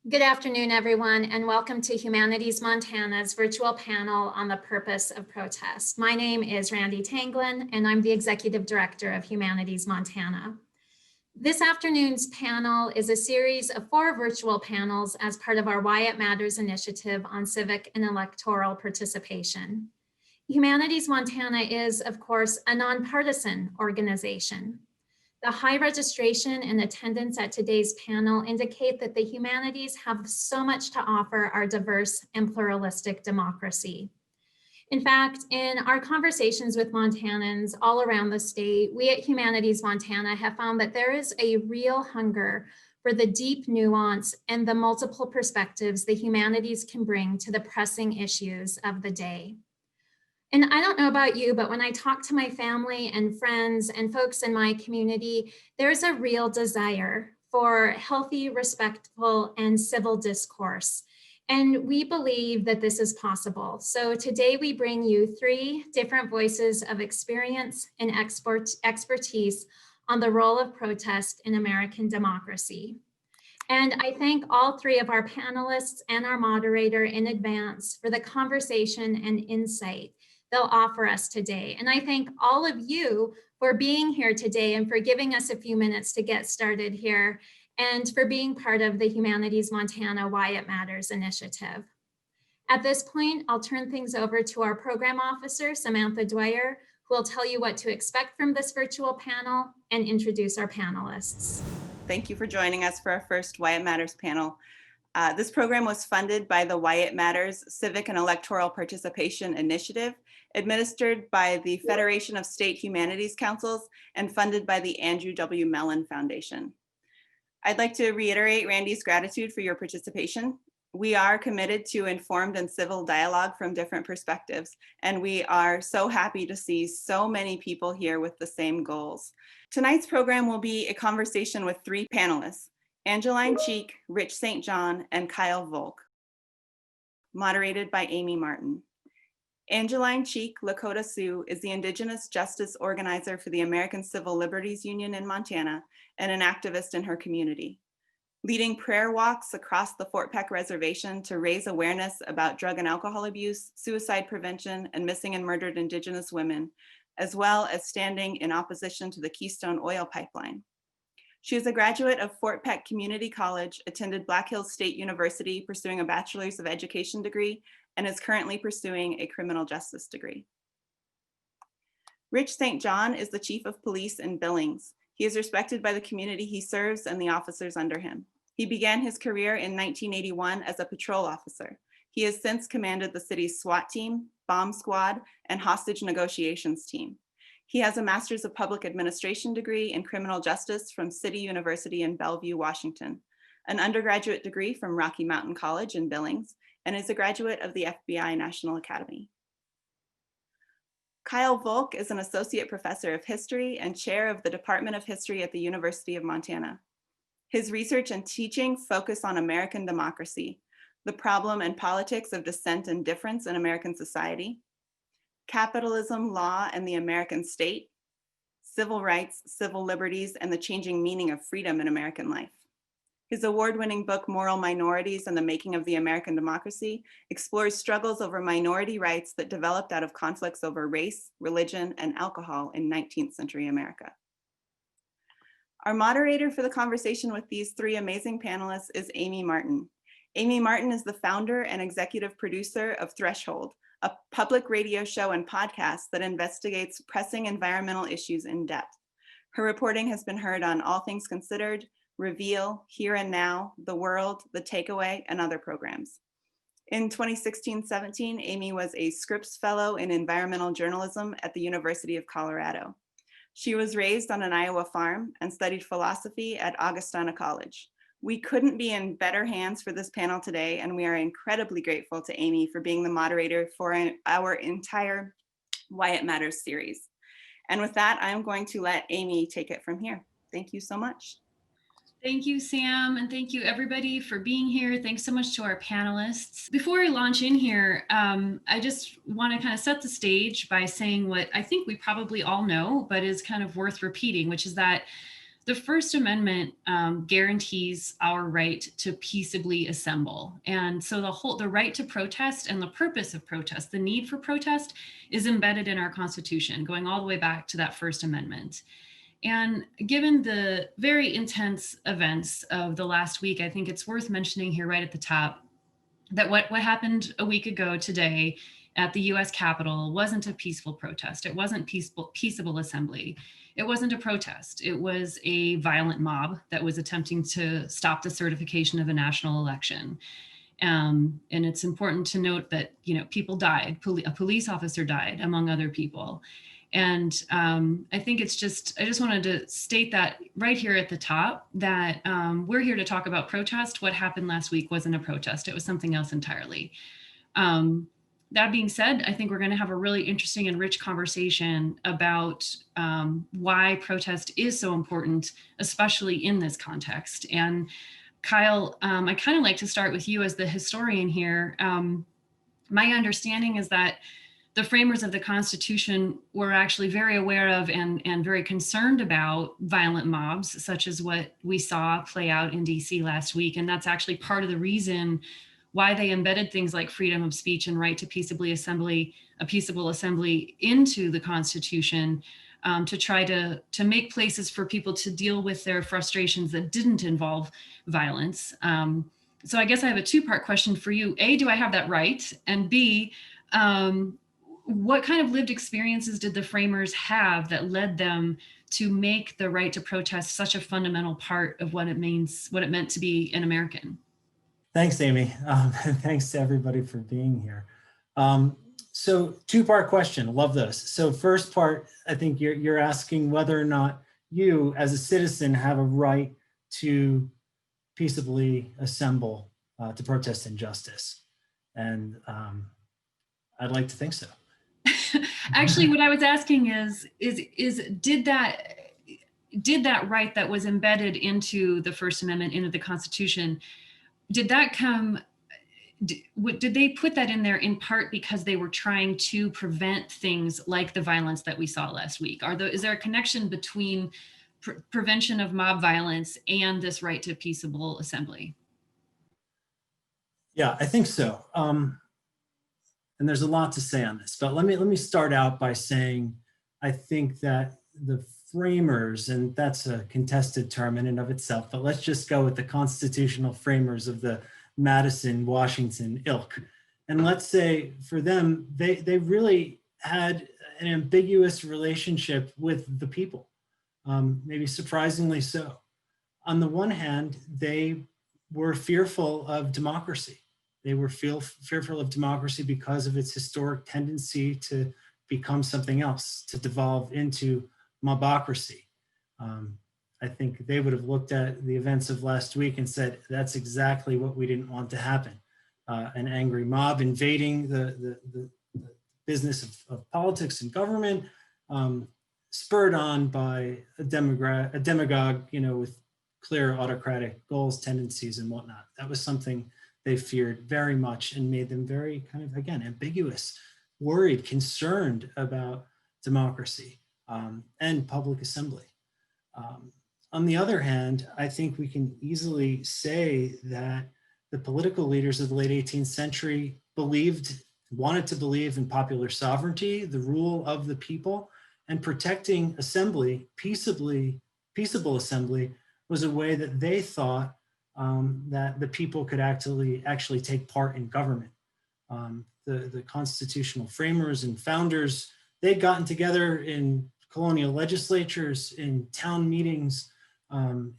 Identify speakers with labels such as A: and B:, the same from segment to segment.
A: Good afternoon, everyone, and welcome to Humanities Montana's virtual panel on the purpose of protest. My name is Randy Tanglin, and I'm the Executive Director of Humanities Montana. This afternoon's panel is a series of 4 virtual panels as part of our Why It Matters initiative on civic and electoral participation. Humanities Montana is, of course, a nonpartisan organization. The high registration and attendance at today's panel indicate that the humanities have so much to offer our diverse and pluralistic democracy. In fact, in our conversations with Montanans all around the state, we at Humanities Montana have found that there is a real hunger for the deep nuance and the multiple perspectives the humanities can bring to the pressing issues of the day. And I don't know about you, but when I talk to my family and friends and folks in my community, there's a real desire for healthy, respectful, and civil discourse. And we believe that this is possible. So today we bring you 3 different voices of experience and expertise on the role of protest in American democracy. And I thank all 3 of our panelists and our moderator in advance for the conversation and insight they'll offer us today. And I thank all of you for being here today and for giving us a few minutes to get started here and for being part of the Humanities Montana Why It Matters initiative. At this point, I'll turn things over to our program officer, Samantha Dwyer, who will tell you what to expect from this virtual panel and introduce our panelists.
B: Thank you for joining us for our first Why It Matters panel. This program was funded by the Why It Matters Civic and Electoral Participation Initiative, administered by the Federation of State Humanities Councils, and funded by the Andrew W. Mellon Foundation. I'd like to reiterate Randy's gratitude for your participation. We are committed to informed and civil dialogue from different perspectives, and we are so happy to see so many people here with the same goals. Tonight's program will be a conversation with 3 panelists, Angeline Cheek, Rich St. John, and Kyle Volk, moderated by Amy Martin. Angeline Cheek, Lakota Sioux, is the Indigenous justice organizer for the American Civil Liberties Union in Montana and an activist in her community, leading prayer walks across the Fort Peck Reservation to raise awareness about drug and alcohol abuse, suicide prevention, and missing and murdered Indigenous women, as well as standing in opposition to the Keystone Oil Pipeline. She is a graduate of Fort Peck Community College, attended Black Hills State University pursuing a Bachelor's of Education degree, and is currently pursuing a criminal justice degree. Rich St. John is the chief of police in Billings. He is respected by the community he serves and the officers under him. He began his career in 1981 as a patrol officer. He has since commanded the city's SWAT team, bomb squad, and hostage negotiations team. He has a Master's of Public Administration degree in criminal justice from City University in Bellevue, Washington, an undergraduate degree from Rocky Mountain College in Billings, and is a graduate of the FBI National Academy. Kyle Volk is an associate professor of history and chair of the Department of History at the University of Montana. His research and teaching focus on American democracy, the problem and politics of dissent and difference in American society, capitalism, law, and the American state, civil rights, civil liberties, and the changing meaning of freedom in American life. His award-winning book, Moral Minorities and the Making of the American Democracy, explores struggles over minority rights that developed out of conflicts over race, religion, and alcohol in 19th century America. Our moderator for the conversation with these 3 amazing panelists is Amy Martin. Amy Martin is the founder and executive producer of Threshold, a public radio show and podcast that investigates pressing environmental issues in depth. Her reporting has been heard on All Things Considered, Reveal, Here and Now, The World, The Takeaway, and other programs. In 2016-17, Amy was a Scripps Fellow in Environmental Journalism at the University of Colorado. She was raised on an Iowa farm and studied philosophy at Augustana College. We couldn't be in better hands for this panel today, and we are incredibly grateful to Amy for being the moderator for our entire Why It Matters series. And with that, I'm going to let Amy take it from here. Thank you so much.
C: Thank you, Sam, and thank you everybody for being here. Thanks so much to our panelists. Before I launch in here, I just want to kind of set the stage by saying what I think we probably all know, but is kind of worth repeating, which is that The First Amendment guarantees our right to peaceably assemble. And so the right to protest and the purpose of protest, the need for protest, is embedded in our Constitution, going all the way back to that First Amendment. And given the very intense events of the last week, I think it's worth mentioning here right at the top that what happened a week ago today at the US Capitol wasn't a peaceful protest. It wasn't peaceable assembly. It wasn't a protest. It was a violent mob that was attempting to stop the certification of a national election. And it's important to note that, people died. A police officer died, among other people. And I think I just wanted to state that right here at the top, that we're here to talk about protest. What happened last week wasn't a protest. It was something else entirely. That being said, I think we're going to have a really interesting and rich conversation about why protest is so important, especially in this context. And Kyle, I kind of like to start with you as the historian here. My understanding is that the framers of the Constitution were actually very aware of and very concerned about violent mobs, such as what we saw play out in DC last week. And that's actually part of the reason why they embedded things like freedom of speech and right to peaceable assembly into the Constitution, to try to make places for people to deal with their frustrations that didn't involve violence. So I guess I have a two-part question for you. A, do I have that right? And B, what kind of lived experiences did the framers have that led them to make the right to protest such a fundamental part of what it meant to be an American?
D: Thanks, Amy. And thanks to everybody for being here. So two-part question, love this. So first part, I think you're asking whether or not you as a citizen have a right to peaceably assemble to protest injustice. And I'd like to think so.
C: Actually, what I was asking is did that right that was embedded into the First Amendment, into the Constitution, did they put that in there in part because they were trying to prevent things like the violence that we saw last week? Is there a connection between prevention of mob violence and this right to peaceable assembly?
D: Yeah, I think so. And there's a lot to say on this, but let me start out by saying, I think that the framers, and that's a contested term in and of itself, but let's just go with the constitutional framers of the Madison, Washington ilk. And let's say for them, they really had an ambiguous relationship with the people, maybe surprisingly so. On the one hand, they were fearful of democracy. They were fearful of democracy because of its historic tendency to become something else, to devolve into mobocracy. I think they would have looked at the events of last week and said, that's exactly what we didn't want to happen. An angry mob invading the business of politics and government, spurred on by a demagogue, with clear autocratic goals, tendencies, and whatnot. That was something they feared very much and made them very kind of, again, ambiguous, worried, concerned about democracy and public assembly. On the other hand, I think we can easily say that the political leaders of the late 18th century wanted to believe in popular sovereignty, the rule of the people, and protecting assembly, peaceable assembly, was a way that they thought that the people could actually take part in government. The constitutional framers and founders, they'd gotten together in colonial legislatures, in town meetings,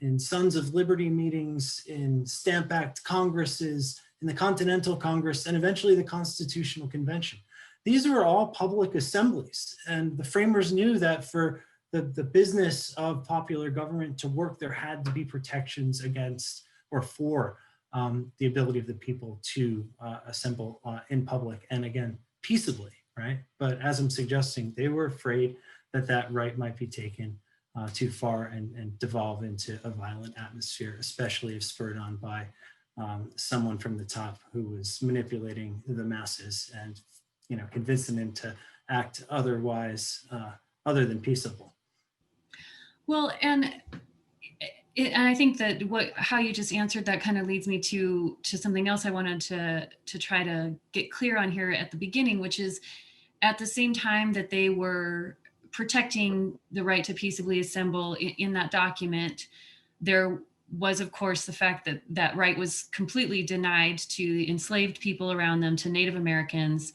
D: in Sons of Liberty meetings, in Stamp Act Congresses, in the Continental Congress, and eventually the Constitutional Convention. These were all public assemblies, and the framers knew that for the business of popular government to work, there had to be protections against or for the ability of the people to assemble in public, and again, peaceably, right? But as I'm suggesting, they were afraid that that right might be taken too far and devolve into a violent atmosphere, especially if spurred on by someone from the top who was manipulating the masses and convincing them to act otherwise, other than peaceable.
C: Well, and And I think that how you just answered that kind of leads me to something else I wanted to try to get clear on here at the beginning, which is at the same time that they were protecting the right to peaceably assemble in that document, there was, of course, the fact that that right was completely denied to enslaved people around them, to Native Americans.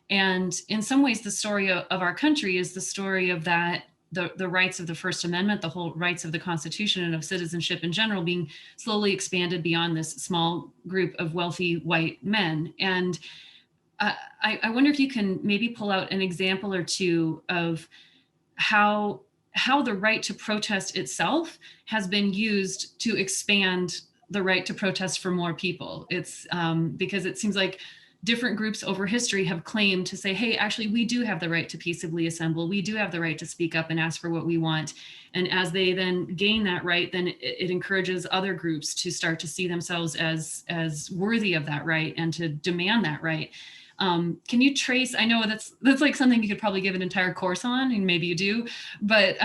C: And in some ways, the story of our country is the story of that, the rights of the First Amendment, the whole rights of the Constitution and of citizenship in general being slowly expanded beyond this small group of wealthy white men. And I wonder if you can maybe pull out an example or two of how the right to protest itself has been used to expand the right to protest for more people. It's because it seems like different groups over history have claimed to say, hey, actually, we do have the right to peaceably assemble. We do have the right to speak up and ask for what we want. And as they then gain that right, then it encourages other groups to start to see themselves as worthy of that right and to demand that right. Can you trace, I know that's like something you could probably give an entire course on, and maybe you do, but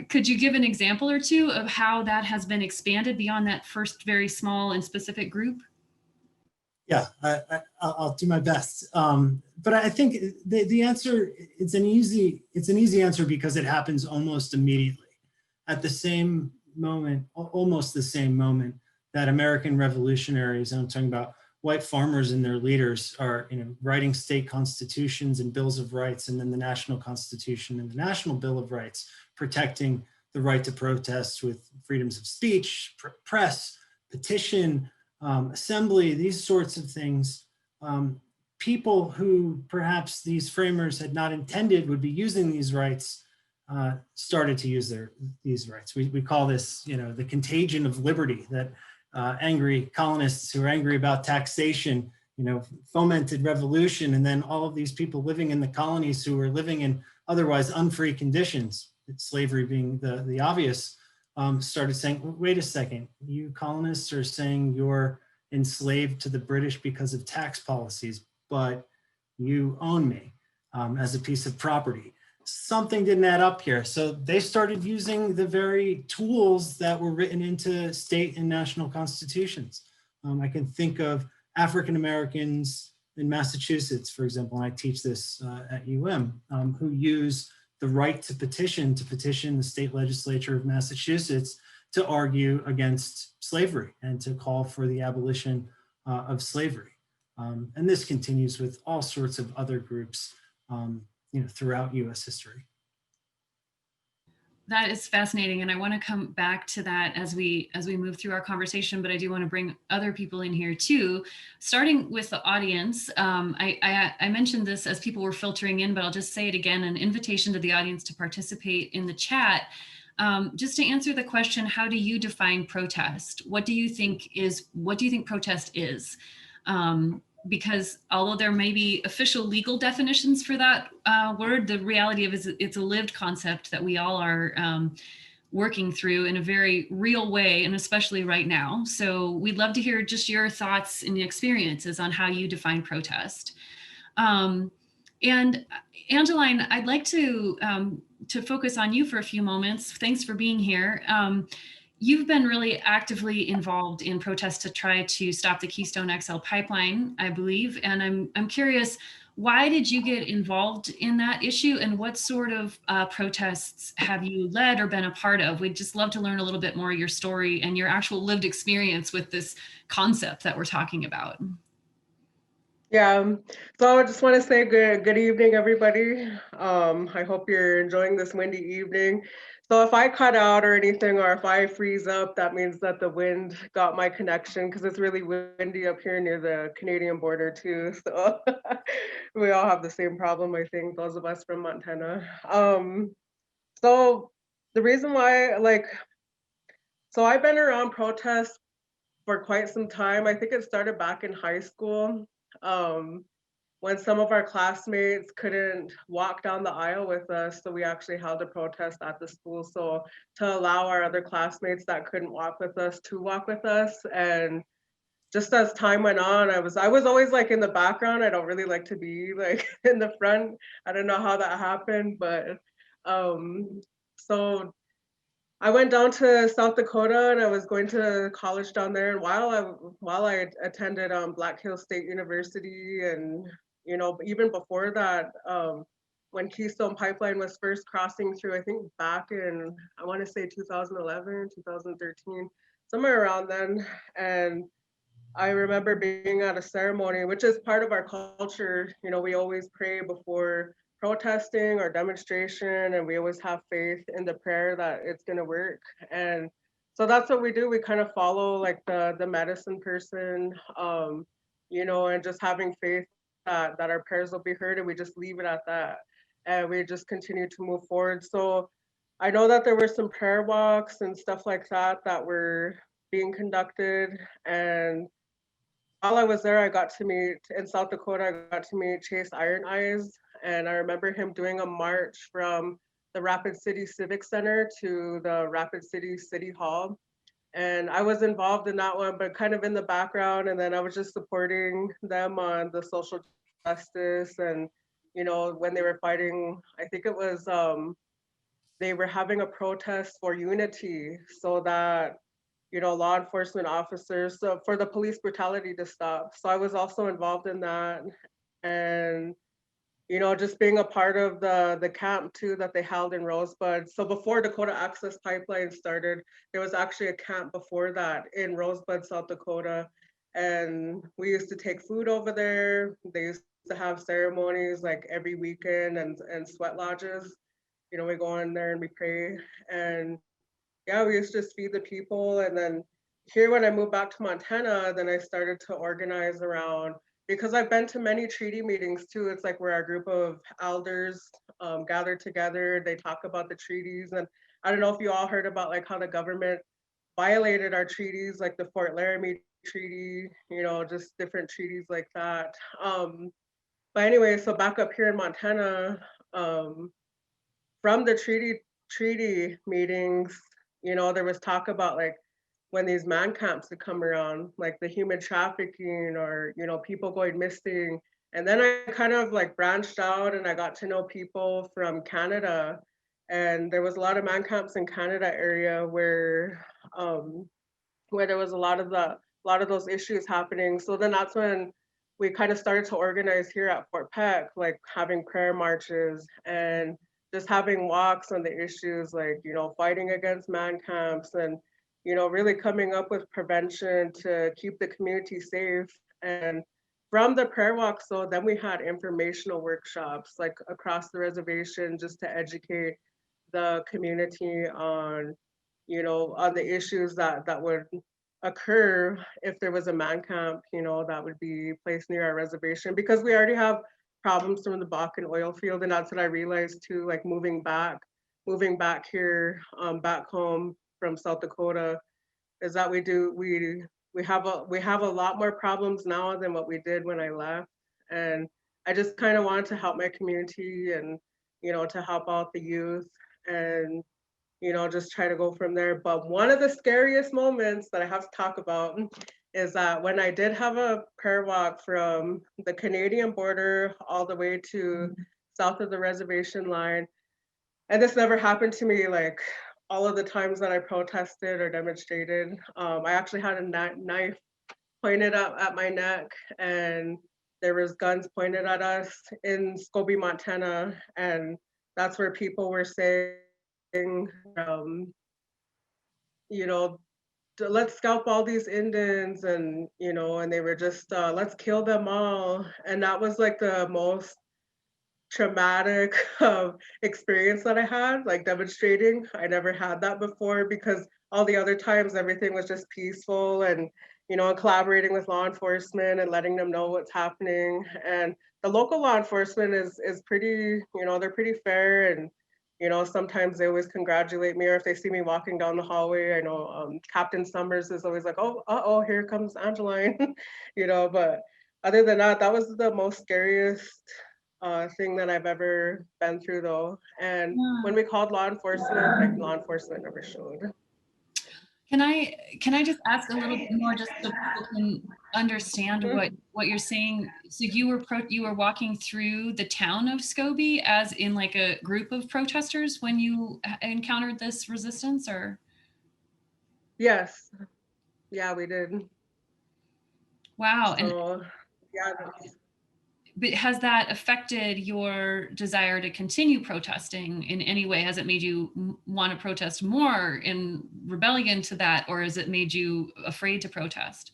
C: could you give an example or two of how that has been expanded beyond that first very small and specific group?
D: Yeah, I'll do my best. But I think the answer, it's an easy answer because it happens almost immediately. At the same moment, almost the same moment that American revolutionaries, and I'm talking about white farmers and their leaders, are writing state constitutions and bills of rights, and then the national constitution and the national bill of rights protecting the right to protest with freedoms of speech, press, petition, assembly, these sorts of things. People who perhaps these framers had not intended would be using these rights started to use these rights. We call this, the contagion of liberty, that angry colonists who are angry about taxation, fomented revolution, and then all of these people living in the colonies who were living in otherwise unfree conditions, slavery being the obvious, started saying, wait a second, you colonists are saying you're enslaved to the British because of tax policies, but you own me as a piece of property. Something didn't add up here. So they started using the very tools that were written into state and national constitutions. I can think of African Americans in Massachusetts, for example, and I teach this at UM, who use the right to petition the state legislature of Massachusetts to argue against slavery and to call for the abolition of slavery. And this continues with all sorts of other groups throughout US history.
C: That is fascinating, and I want to come back to that as we move through our conversation, but I do want to bring other people in here too, starting with the audience. I mentioned this as people were filtering in, but I'll just say it again, an invitation to the audience to participate in the chat. Just to answer the question, how do you define protest? What do you think protest is? Because although there may be official legal definitions for that word, the reality of it is it's a lived concept that we all are working through in a very real way, and especially right now. So we'd love to hear just your thoughts and experiences on how you define protest. And Angeline, I'd like to focus on you for a few moments. Thanks for being here. You've been really actively involved in protests to try to stop the Keystone XL pipeline, I believe. And I'm curious, why did you get involved in that issue, and what sort of protests have you led or been a part of? We'd just love to learn a little bit more of your story and your actual lived experience with this concept that we're talking about.
E: Yeah, so I just want to say good evening, everybody. I hope you're enjoying this windy evening. So if I cut out or anything, or if I freeze up, that means that the wind got my connection, because it's really windy up here near the Canadian border too. So we all have the same problem, I think, those of us from Montana. So the reason why, so I've been around protests for quite some time. I think it started back in high school. When some of our classmates couldn't walk down the aisle with us, so we actually held a protest at the school, so to allow our other classmates that couldn't walk with us to walk with us. And just as time went on, I was always like in the background. I don't really like to be like in the front. I don't know how that happened, but so I went down to South Dakota and I was going to college down there. And while I attended Black Hills State University, and even before that, when Keystone Pipeline was first crossing through, I think back in, I want to say 2011, 2013, somewhere around then. And I remember being at a ceremony, which is part of our culture. We always pray before protesting or demonstration, and we always have faith in the prayer that it's going to work. And so that's what we do. We kind of follow like the medicine person, and just having faith that our prayers will be heard, and we just leave it at that. And we just continue to move forward. So I know that there were some prayer walks and stuff like that that were being conducted. And while I was there, I got to meet in South Dakota, I got to meet Chase Iron Eyes. And I remember him doing a march from the Rapid City Civic Center to the Rapid City City Hall. And I was involved in that one, but kind of in the background. And then I was just supporting them on the social justice. And, when they were fighting, I think it was, they were having a protest for unity so that law enforcement officers, so for the police brutality to stop. So I was also involved in that. And, just being a part of the camp too that they held in Rosebud. So before Dakota Access Pipeline started, there was actually a camp before that in Rosebud, South Dakota. And we used to take food over there. They used to have ceremonies like every weekend and sweat lodges. We go in there and we pray. And yeah, we used to just feed the people. And then here, when I moved back to Montana, then I started to organize around, because I've been to many treaty meetings too. It's like where our group of elders gather together, they talk about the treaties. And I don't know if you all heard about like how the government violated our treaties, like the Fort Laramie Treaty, just different treaties like that. But anyway, so back up here in Montana, from the treaty meetings, there was talk about like when these man camps would come around, like the human trafficking or, people going missing. And then I kind of like branched out and I got to know people from Canada. And there was a lot of man camps in Canada area where there was a lot of those issues happening. So then that's when we kind of started to organize here at Fort Peck, like having prayer marches and just having walks on the issues, like, fighting against man camps and, really coming up with prevention to keep the community safe. And from the prayer walk, so then we had informational workshops like across the reservation just to educate the community on, on the issues that would occur if there was a man camp, that would be placed near our reservation, because we already have problems from the Bakken oil field. And that's what I realized too, like moving back here, back home from South Dakota, is that we have a lot more problems now than what we did when I left. And I just kind of wanted to help my community and, to help out the youth and, just try to go from there. But one of the scariest moments that I have to talk about is that when I did have a prayer walk from the Canadian border all the way to south of the reservation line, and this never happened to me like all of the times that I protested or demonstrated. I actually had a knife pointed up at my neck, and there was guns pointed at us in Scobie, Montana. And that's where people were saying, let's scalp all these Indians, and and they were just let's kill them all. And that was like the most traumatic experience that I had, like demonstrating. I never had that before, because all the other times everything was just peaceful and collaborating with law enforcement and letting them know what's happening. And the local law enforcement is pretty, they're pretty fair. And sometimes they always congratulate me, or if they see me walking down the hallway, I know Captain Summers is always like, oh, here comes Angeline. But other than that, that was the most scariest thing that I've ever been through, though. And when we called law enforcement, like law enforcement never showed.
C: Can I just ask a little bit more, just so people can understand what you're saying. So you were walking through the town of Scobie as in like a group of protesters when you encountered this resistance, or?
E: Yes, yeah, we did.
C: Wow. And
E: So yeah,
C: but has that affected your desire to continue protesting in any way? Has it made you want to protest more in rebellion to that, or has it made you afraid to protest?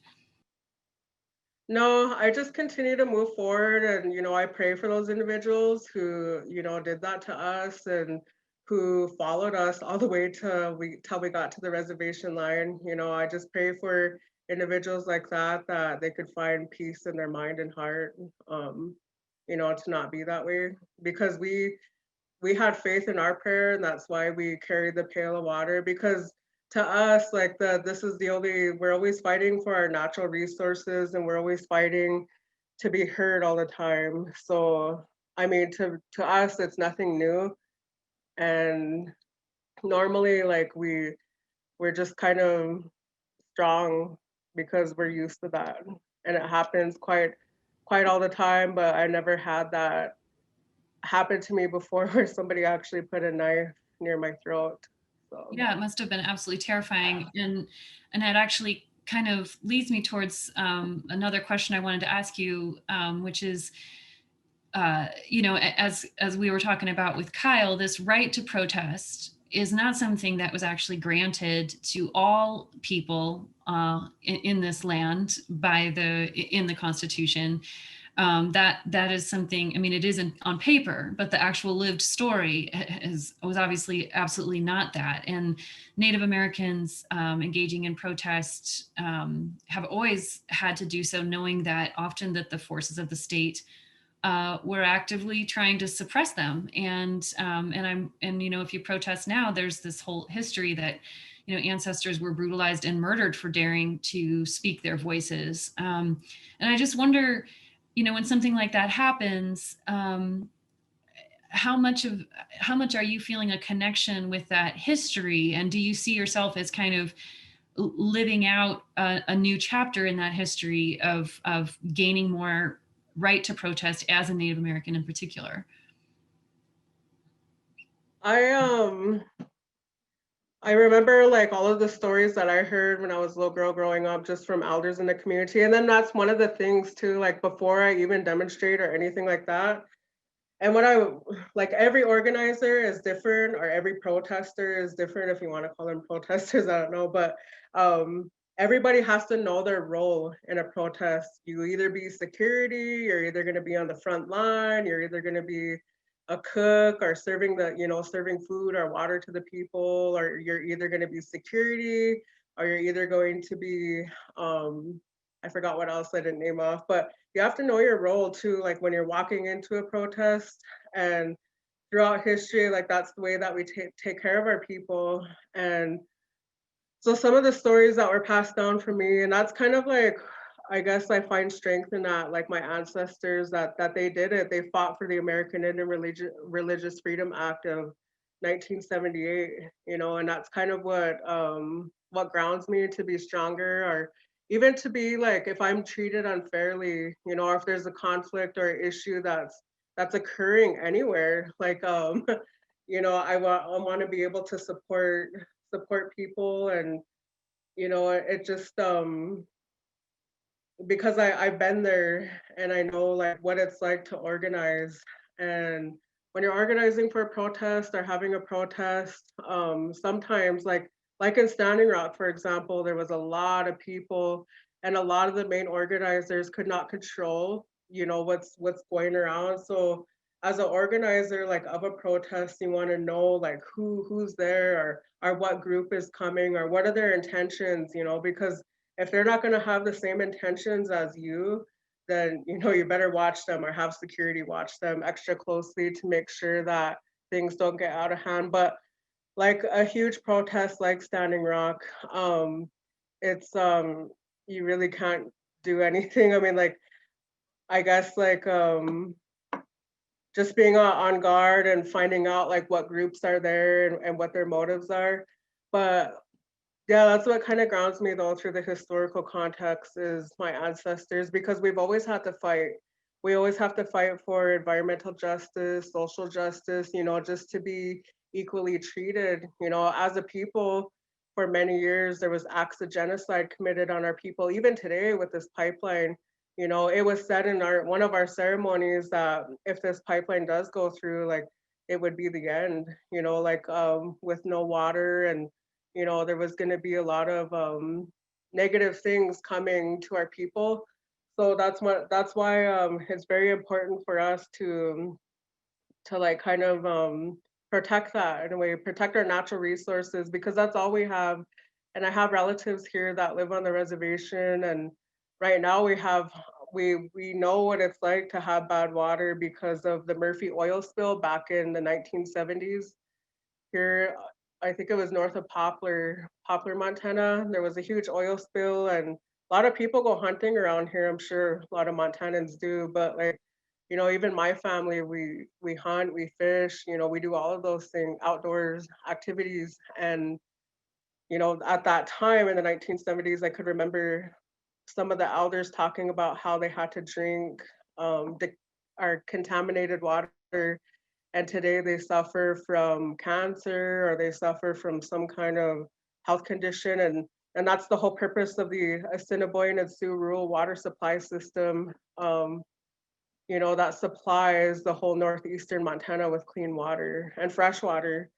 E: no, I just continue to move forward, and I pray for those individuals who did that to us and who followed us all the way till we got to the reservation line. I just pray for individuals like that they could find peace in their mind and heart, to not be that way, because we had faith in our prayer, and that's why we carried the pail of water. Because to us, like we're always fighting for our natural resources, and we're always fighting to be heard all the time. So I mean, to us, it's nothing new. And normally, like we're just kind of strong because we're used to that, and it happens quite all the time. But I never had that happened to me before where somebody actually put a knife near my throat. So
C: Yeah, it must have been absolutely terrifying. And that actually kind of leads me towards another question I wanted to ask you, which is, as we were talking about with Kyle, this right to protest is not something that was actually granted to all people in this land in the Constitution. That is something, I mean, it isn't on paper, but the actual lived story was obviously absolutely not that. And Native Americans engaging in protest have always had to do so, knowing that often that the forces of the state were actively trying to suppress them. And if you protest now, there's this whole history that ancestors were brutalized and murdered for daring to speak their voices. And I just wonder, when something like that happens, how much are you feeling a connection with that history? And do you see yourself as kind of living out a new chapter in that history of gaining more right to protest as a Native American in particular?
E: I remember like all of the stories that I heard when I was a little girl growing up, just from elders in the community. And then that's one of the things too, like before I even demonstrate or anything like that. And like every organizer is different, or every protester is different, if you want to call them protesters, I don't know. But everybody has to know their role in a protest. You either be security, you're either going to be on the front line, you're either going to be a cook or serving food or water to the people, or you're either going to be security, or you're either going to be I forgot what else I didn't name off, but you have to know your role too, like when you're walking into a protest. And throughout history, like that's the way that we take care of our people. And so some of the stories that were passed down for me, and that's kind of like, I guess I find strength in that, like my ancestors, that they did it. They fought for the American Indian Religious Freedom Act of 1978, and that's kind of what grounds me to be stronger, or even to be like, if I'm treated unfairly, or if there's a conflict or issue that's occurring anywhere, like I want to be able to support people. And it just because I've been there, and I know like what it's like to organize. And when you're organizing for a protest or having a protest, sometimes like in Standing Rock, for example, there was a lot of people, and a lot of the main organizers could not control what's going around. So as an organizer like of a protest, you want to know like who's there, or what group is coming, or what are their intentions, because if they're not going to have the same intentions as you, then you better watch them, or have security watch them extra closely to make sure that things don't get out of hand. But like a huge protest like Standing Rock, it's you really can't do anything. I mean, like I guess like just being on guard and finding out like what groups are there, and what their motives are. But Yeah, that's what kind of grounds me though through the historical context is my ancestors, because we've always had to fight. We always have to fight for environmental justice, social justice, just to be equally treated. As a people, for many years, there was acts of genocide committed on our people. Even today with this pipeline, it was said in one of our ceremonies that if this pipeline does go through, like it would be the end, like with no water, and there was going to be a lot of negative things coming to our people. So that's why it's very important for us to like kind of protect that in a way, protect our natural resources, because that's all we have. And I have relatives here that live on the reservation, and right now we know what it's like to have bad water because of the Murphy oil spill back in the 1970s. Here, I think it was north of Poplar, Montana. There was a huge oil spill, and a lot of people go hunting around here. I'm sure a lot of Montanans do, but like, even my family, we hunt, we fish, we do all of those things, outdoors activities. And, at that time in the 1970s, I could remember some of the elders talking about how they had to drink our contaminated water, and today they suffer from cancer or they suffer from some kind of health condition. And that's the whole purpose of the Assiniboine and Sioux rural water supply system, that supplies the whole northeastern Montana with clean water and fresh water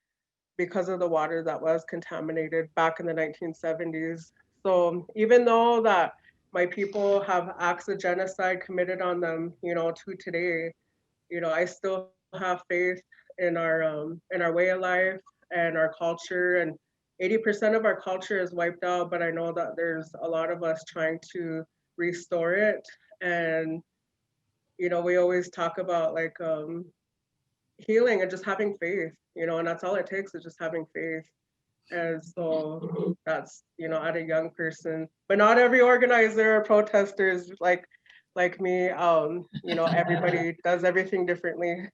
E: because of the water that was contaminated back in the 1970s. So even though that my people have acts of genocide committed on them, to today, I still have faith in our way of life and our culture. And 80% of our culture is wiped out, but I know that there's a lot of us trying to restore it. And we always talk about like healing and just having faith, and that's all it takes is just having faith. And so that's, at a young person, but not every organizer or protester is like me. Everybody does everything differently.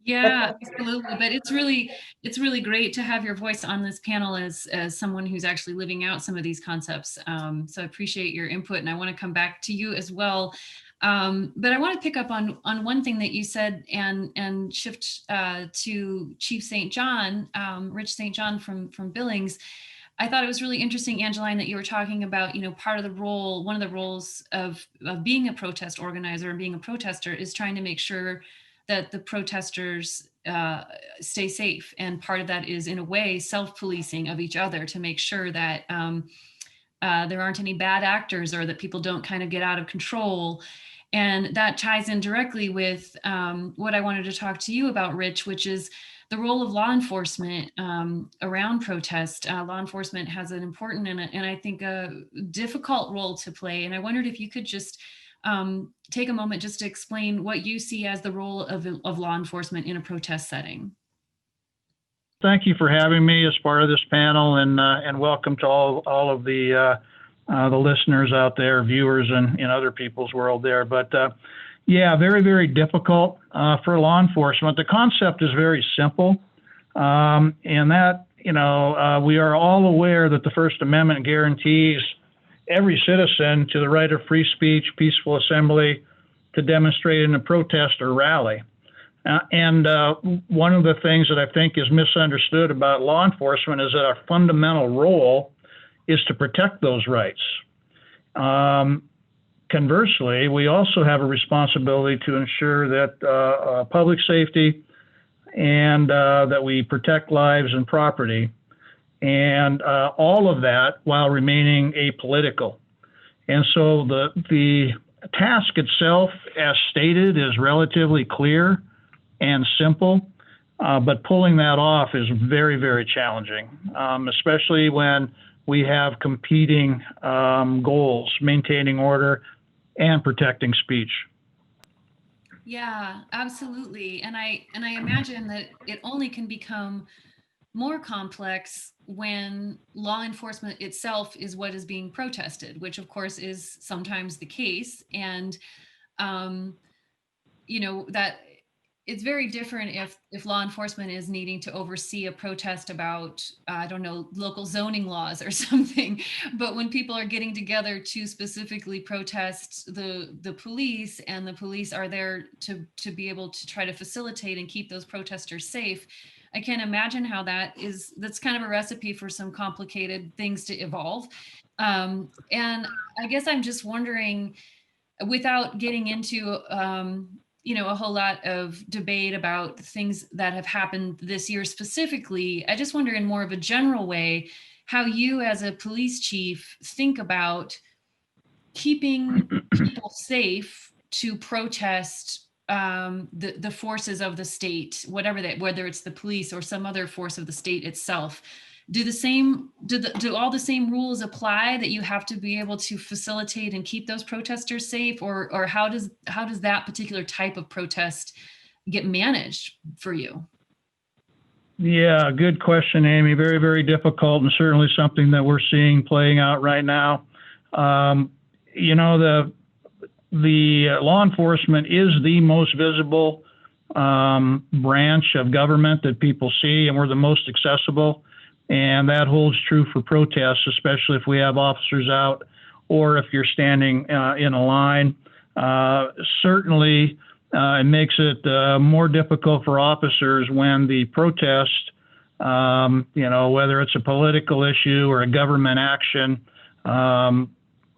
C: Yeah, absolutely. But it's really great to have your voice on this panel as someone who's actually living out some of these concepts. So I appreciate your input, and I want to come back to you as well. But I want to pick up on one thing that you said and shift to Chief St. John, Rich St. John from Billings. I thought it was really interesting, Angeline, that you were talking about, part of the role, one of the roles of being a protest organizer and being a protester is trying to make sure that the protesters stay safe. And part of that is, in a way, self-policing of each other to make sure that there aren't any bad actors or that people don't kind of get out of control. And that ties in directly with what I wanted to talk to you about, Rich, which is the role of law enforcement around protest. Law enforcement has an important and I think a difficult role to play. And I wondered if you could just take a moment just to explain what you see as the role of law enforcement in a protest setting.
F: Thank you for having me as part of this panel, and welcome to all of the listeners out there, viewers, and in other people's world there. But yeah, very, very difficult for law enforcement. The concept is very simple, and that, we are all aware that the First Amendment guarantees every citizen to the right of free speech, peaceful assembly, to demonstrate in a protest or rally. And one of the things that I think is misunderstood about law enforcement is that our fundamental role is to protect those rights. Conversely, we also have a responsibility to ensure that public safety and that we protect lives and property, and all of that while remaining apolitical. And so the task itself, as stated, is relatively clear and simple, but pulling that off is very, very challenging, especially when we have competing goals, maintaining order and protecting speech.
C: Yeah, absolutely. And I imagine that it only can become more complex when law enforcement itself is what is being protested, which of course is sometimes the case. And, that it's very different if law enforcement is needing to oversee a protest about, I don't know, local zoning laws or something. But when people are getting together to specifically protest the police, and the police are there to be able to try to facilitate and keep those protesters safe, I can't imagine how that's kind of a recipe for some complicated things to evolve. And I guess I'm just wondering, without getting into a whole lot of debate about things that have happened this year specifically, I just wonder in more of a general way, how you as a police chief think about keeping people safe to protest the forces of the state, whether it's the police or some other force of the state itself. Do all the same rules apply, that you have to be able to facilitate and keep those protesters safe, or how does that particular type of protest get managed for you?
F: Yeah, good question, Amy. Very, very difficult, and certainly something that we're seeing playing out right now. The law enforcement is the most visible branch of government that people see, and we're the most accessible. And that holds true for protests, especially if we have officers out or if you're standing in a line. Certainly, it makes it more difficult for officers when the protest, whether it's a political issue or a government action,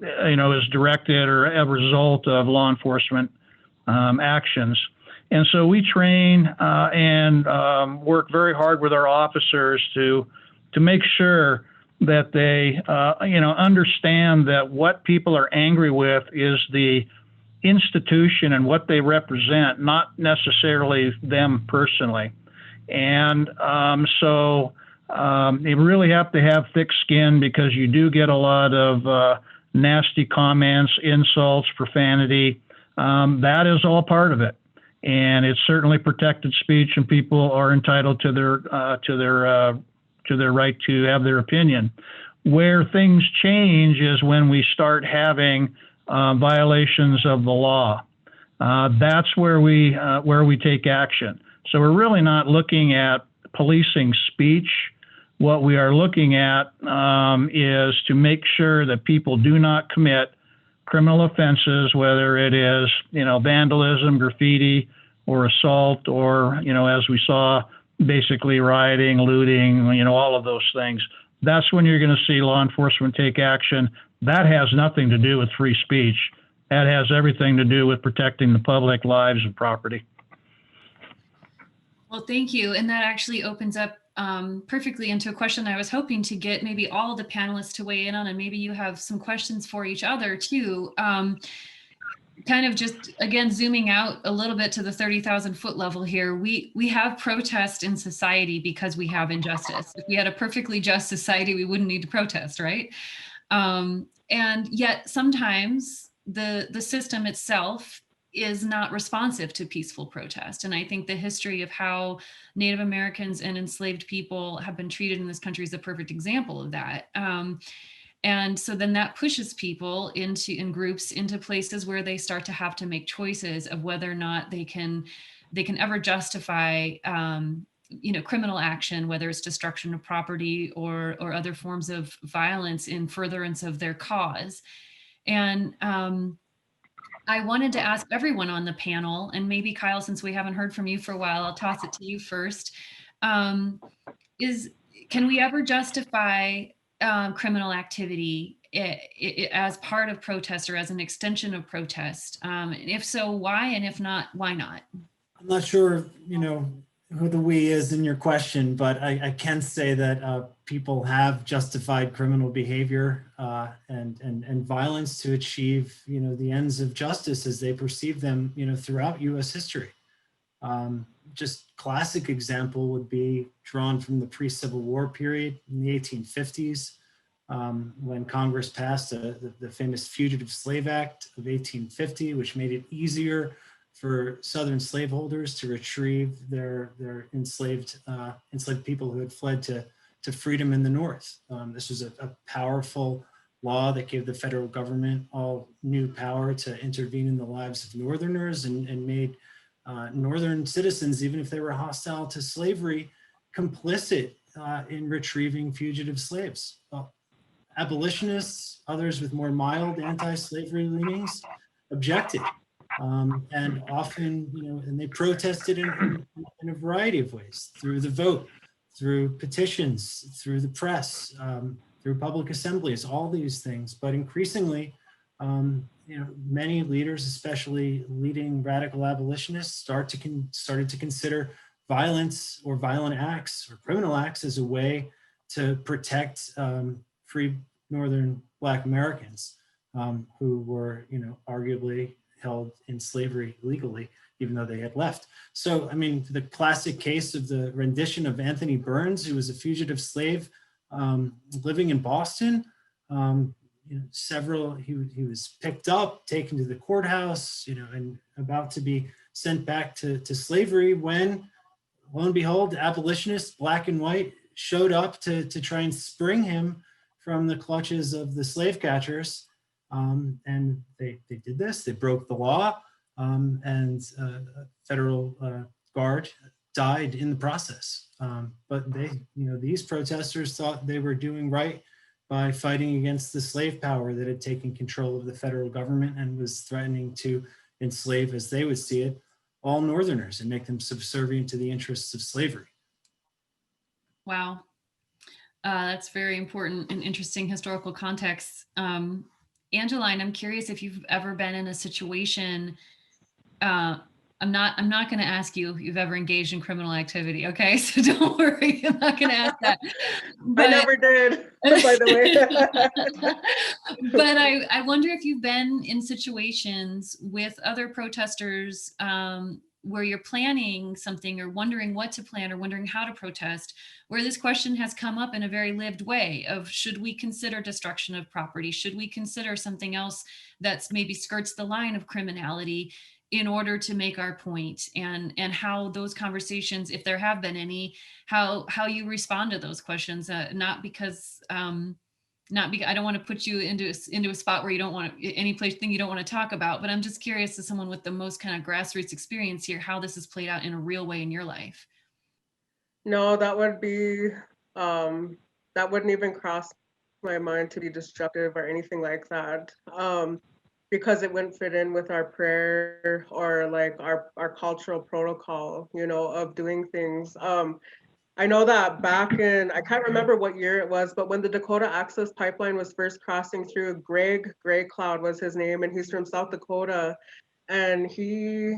F: is directed or a result of law enforcement actions. And so we train and work very hard with our officers to make sure that they, understand that what people are angry with is the institution and what they represent, not necessarily them personally. And so you really have to have thick skin, because you do get a lot of nasty comments, insults, profanity. That is all part of it. And it's certainly protected speech, and people are entitled to their right to have their opinion. Where things change is when we start having violations of the law. That's where we take action. So we're really not looking at policing speech. What we are looking at is to make sure that people do not commit criminal offenses, whether it is, vandalism, graffiti, or assault, or, as we saw, basically rioting, looting, all of those things. That's when you're going to see law enforcement take action. That has nothing to do with free speech. That has everything to do with protecting the public lives and property.
C: Well, thank you. And that actually opens up perfectly into a question I was hoping to get maybe all the panelists to weigh in on, and maybe you have some questions for each other too. Kind of just, again, zooming out a little bit to the 30,000 foot level here, we have protest in society because we have injustice. If we had a perfectly just society, we wouldn't need to protest, right? And yet sometimes the system itself is not responsive to peaceful protest. And I think the history of how Native Americans and enslaved people have been treated in this country is a perfect example of that. And so then that pushes people in groups into places where they start to have to make choices of whether or not they can ever justify criminal action, whether it's destruction of property or other forms of violence in furtherance of their cause. And I wanted to ask everyone on the panel, and maybe Kyle, since we haven't heard from you for a while, I'll toss it to you first. Can we ever justify criminal activity as part of protest or as an extension of protest? If so, why? And if not, why not?
D: I'm not sure, who the we is in your question, but I can say that people have justified criminal behavior and violence to achieve, the ends of justice as they perceive them, throughout U.S. history. Just classic example would be drawn from the pre-Civil War period in the 1850s, when Congress passed the famous Fugitive Slave Act of 1850, which made it easier for Southern slaveholders to retrieve their enslaved people who had fled to freedom in the North. This was a powerful law that gave the federal government all new power to intervene in the lives of Northerners and made Northern citizens, even if they were hostile to slavery, complicit in retrieving fugitive slaves. Abolitionists, others with more mild anti-slavery leanings, objected. And often, and they protested in a variety of ways, through the vote, through petitions, through the press, through public assemblies, all these things. But increasingly, many leaders, especially leading radical abolitionists, started to consider violence or violent acts or criminal acts as a way to protect free Northern Black Americans who were, arguably held in slavery legally, even though they had left. So, I mean, the classic case of the rendition of Anthony Burns, who was a fugitive slave living in Boston. He was picked up, taken to the courthouse, and about to be sent back to slavery when, lo and behold, abolitionists, Black and white, showed up to try and spring him from the clutches of the slave catchers. And they did this, they broke the law, and a federal guard died in the process. But these protesters thought they were doing right by fighting against the slave power that had taken control of the federal government and was threatening to enslave, as they would see it, all Northerners and make them subservient to the interests of slavery.
C: Wow. That's very important and interesting historical context. Angeline, I'm curious if you've ever been in a situation, I'm not going to ask you if you've ever engaged in criminal activity. Okay, so don't worry, I'm not going to ask that.
E: But, I never did, by the way.
C: But I wonder if you've been in situations with other protesters where you're planning something or wondering what to plan or wondering how to protest, where this question has come up in a very lived way of, should we consider destruction of property? Should we consider something else that's maybe skirts the line of criminality in order to make our point? And how those conversations, if there have been any, how you respond to those questions, not because I don't want to put you into a spot where you don't want any thing you don't want to talk about, but I'm just curious, as someone with the most kind of grassroots experience here, how this has played out in a real way in your life.
E: No, that would be, that wouldn't even cross my mind to be destructive or anything like that. Because it wouldn't fit in with our prayer or like our cultural protocol, of doing things. I know that back in, I can't remember what year it was, but when the Dakota Access Pipeline was first crossing through, Greg Cloud was his name, and he's from South Dakota. And he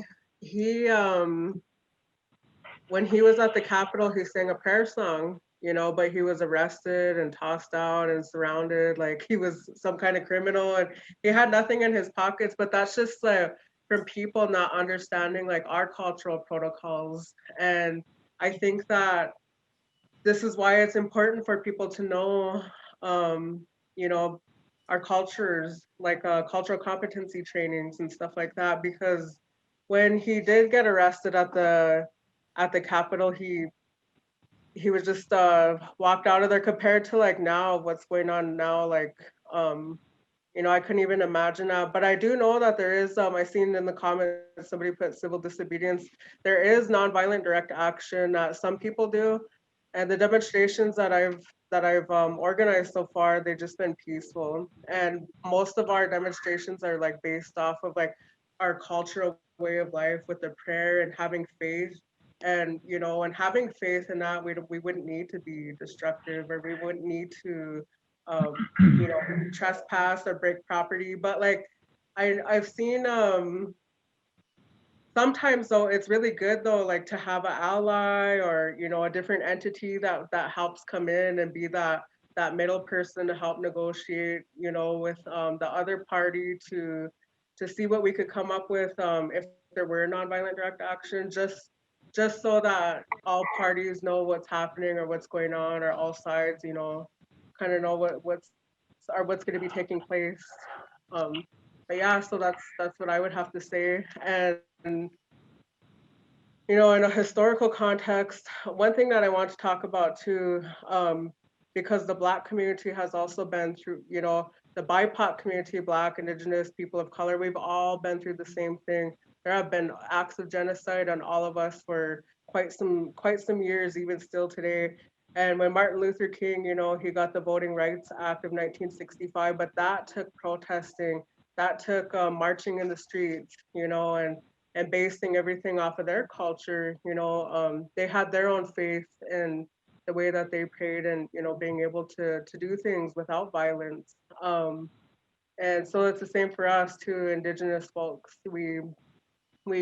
E: when he was at the Capitol, he sang a prayer song, but he was arrested and tossed out and surrounded like he was some kind of criminal, and he had nothing in his pockets. But that's just from people not understanding like our cultural protocols. And I think that this is why it's important for people to know, our cultures, like cultural competency trainings and stuff like that. Because when he did get arrested at the Capitol, he was just walked out of there. Compared to like now, what's going on now, like I couldn't even imagine that. But I do know that there is, I seen in the comments somebody put civil disobedience. There is nonviolent direct action that some people do. And the demonstrations that I've organized so far, they've just been peaceful. And most of our demonstrations are like based off of like our cultural way of life with the prayer and having faith. And and having faith in that, we wouldn't need to be destructive, or we wouldn't need to trespass or break property. But like I've seen sometimes though, it's really good though, like to have an ally or a different entity that helps come in and be that middle person to help negotiate with the other party to see what we could come up with if there were nonviolent direct action, just so that all parties know what's happening or what's going on, or all sides kind of know what's going to be taking place. But yeah, so that's what I would have to say. And in a historical context, one thing that I want to talk about too, because the Black community has also been through, the BIPOC community, Black, Indigenous, people of color, we've all been through the same thing. there have been acts of genocide on all of us for quite some years, even still today. And when Martin Luther King, you know, he got the Voting Rights Act of 1965, but that took protesting, that took marching in the streets, you know, and basing everything off of their culture. You know, they had their own faith in the way that they prayed, and, you know, being able to do things without violence. And so it's the same for us too, Indigenous folks. We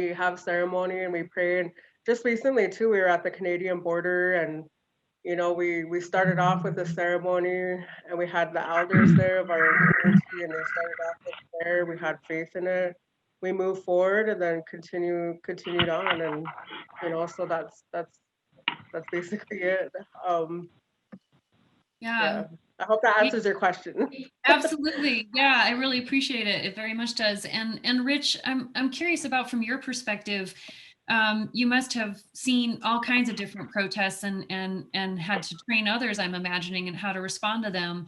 E: have ceremony and we pray. And just recently too, we were at the Canadian border, and you know, we started off with a ceremony, and we had the elders there of our community, and they started off with prayer. We had faith in it. We moved forward and then continued on, and you know, so that's basically it. Yeah, I hope that answers your question.
C: Absolutely. Yeah, I really appreciate it. It very much does. And Rich, I'm curious about, from your perspective, you must have seen all kinds of different protests and had to train others, I'm imagining, in how to respond to them.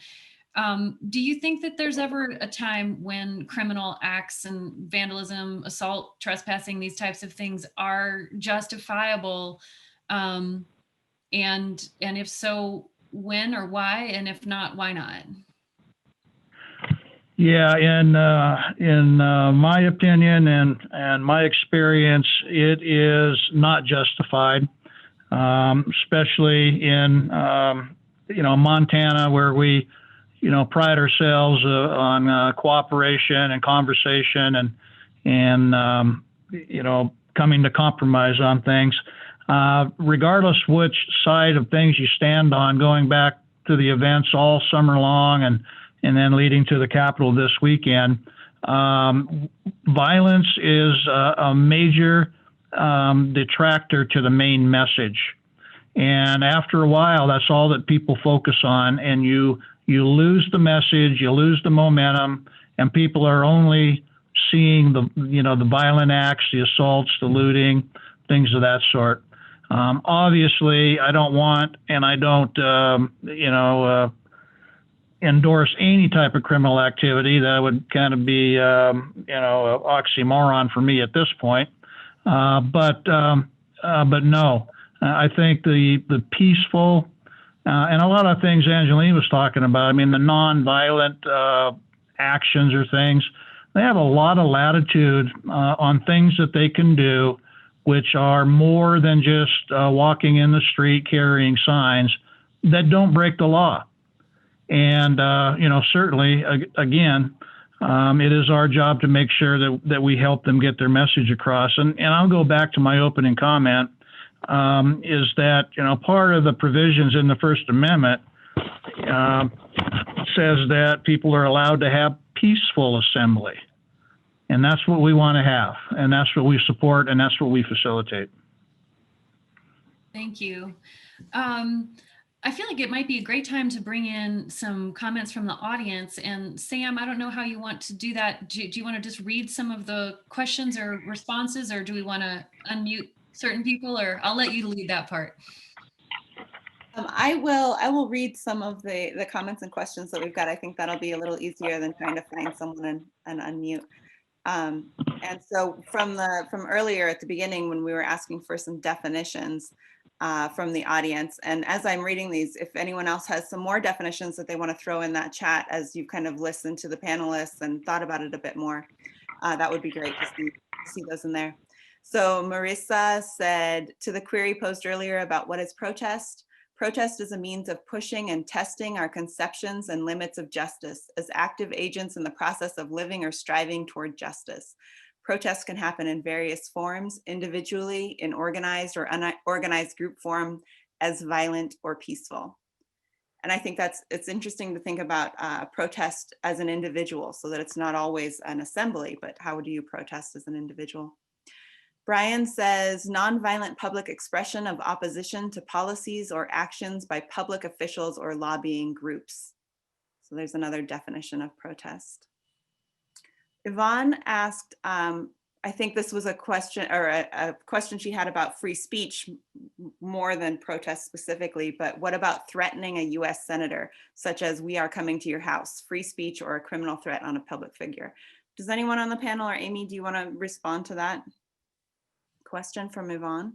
C: Do you think that there's ever a time when criminal acts and vandalism, assault, trespassing, these types of things are justifiable? And if so, when or why? And if not, why not?
F: Yeah, in my opinion and my experience, it is not justified, especially in Montana, where we pride ourselves on cooperation and conversation and coming to compromise on things, regardless which side of things you stand on. Going back to the events all summer long and then leading to the Capitol this weekend, violence is a major detractor to the main message. And after a while, that's all that people focus on, and you lose the message, you lose the momentum, and people are only seeing the violent acts, the assaults, the looting, things of that sort. Obviously, I don't want, and I don't, endorse any type of criminal activity. That would kind of be, an oxymoron for me at this point. But no, I think the peaceful, and a lot of things Angeline was talking about, I mean, the nonviolent actions or things, they have a lot of latitude on things that they can do, which are more than just walking in the street carrying signs that don't break the law. And, certainly, again, it is our job to make sure that we help them get their message across. And I'll go back to my opening comment, is that, part of the provisions in the First Amendment says that people are allowed to have peaceful assembly. And that's what we want to have. And that's what we support. And that's what we facilitate.
C: Thank you. I feel like it might be a great time to bring in some comments from the audience. And Sam, I don't know how you want to do that. Do you want to just read some of the questions or responses, or do we want to unmute certain people, or I'll let you lead that part?
B: I will read some of the comments and questions that we've got. I think that'll be a little easier than trying to find someone and unmute. And so from earlier at the beginning, when we were asking for some definitions from the audience, and as I'm reading these, if anyone else has some more definitions that they want to throw in that chat as you kind of listened to the panelists and thought about it a bit more, that would be great to see those in there. So Marissa said, to the query posed earlier about what is protest, protest is a means of pushing and testing our conceptions and limits of justice as active agents in the process of living or striving toward justice. Protests can happen in various forms, individually, in organized or unorganized group form, as violent or peaceful. And I think it's interesting to think about protest as an individual, so that it's not always an assembly, but how do you protest as an individual? Brian says, nonviolent public expression of opposition to policies or actions by public officials or lobbying groups. So there's another definition of protest. Yvonne asked, I think this was a question, or a question she had about free speech more than protest specifically, but what about threatening a US senator, such as "we are coming to your house," free speech or a criminal threat on a public figure? Does anyone on the panel, or Amy, do you want to respond to that? question from Yvonne.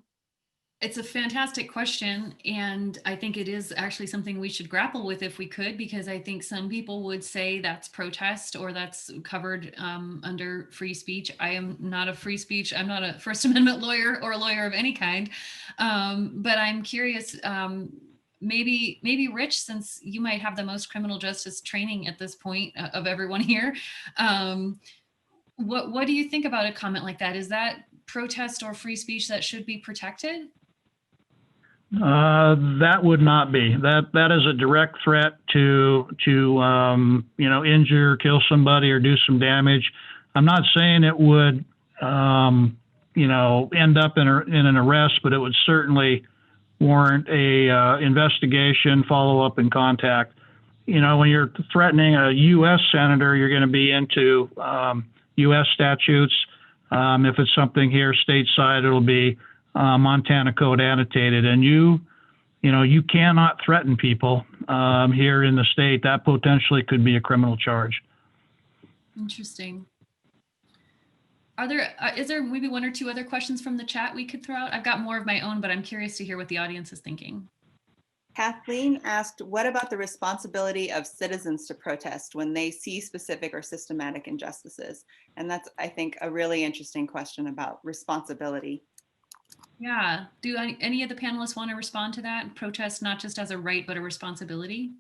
C: It's a fantastic question, and I think it is actually something we should grapple with if we could, because I think some people would say that's protest or that's covered under free speech. I am not a free speech, I'm not a First Amendment lawyer or a lawyer of any kind, but I'm curious, maybe Rich, since you might have the most criminal justice training at this point of everyone here, what do you think about a comment like that? Is that protest or free speech that should be protected?
F: That would not be. That is a direct threat to injure, kill somebody, or do some damage. I'm not saying it would end up in an arrest, but it would certainly warrant a investigation, follow up, and contact. When you're threatening a U.S. senator, you're going to be into U.S. statutes. If it's something here stateside, it'll be Montana Code annotated, and you cannot threaten people here in the state. That potentially could be a criminal charge.
C: Interesting. Is there maybe one or two other questions from the chat we could throw out? I've got more of my own, but I'm curious to hear what the audience is thinking.
B: Kathleen asked, what about the responsibility of citizens to protest when they see specific or systematic injustices? And that's, I think, a really interesting question about responsibility.
C: Yeah. Do any of the panelists want to respond to that? Protest not just as a right, but a responsibility?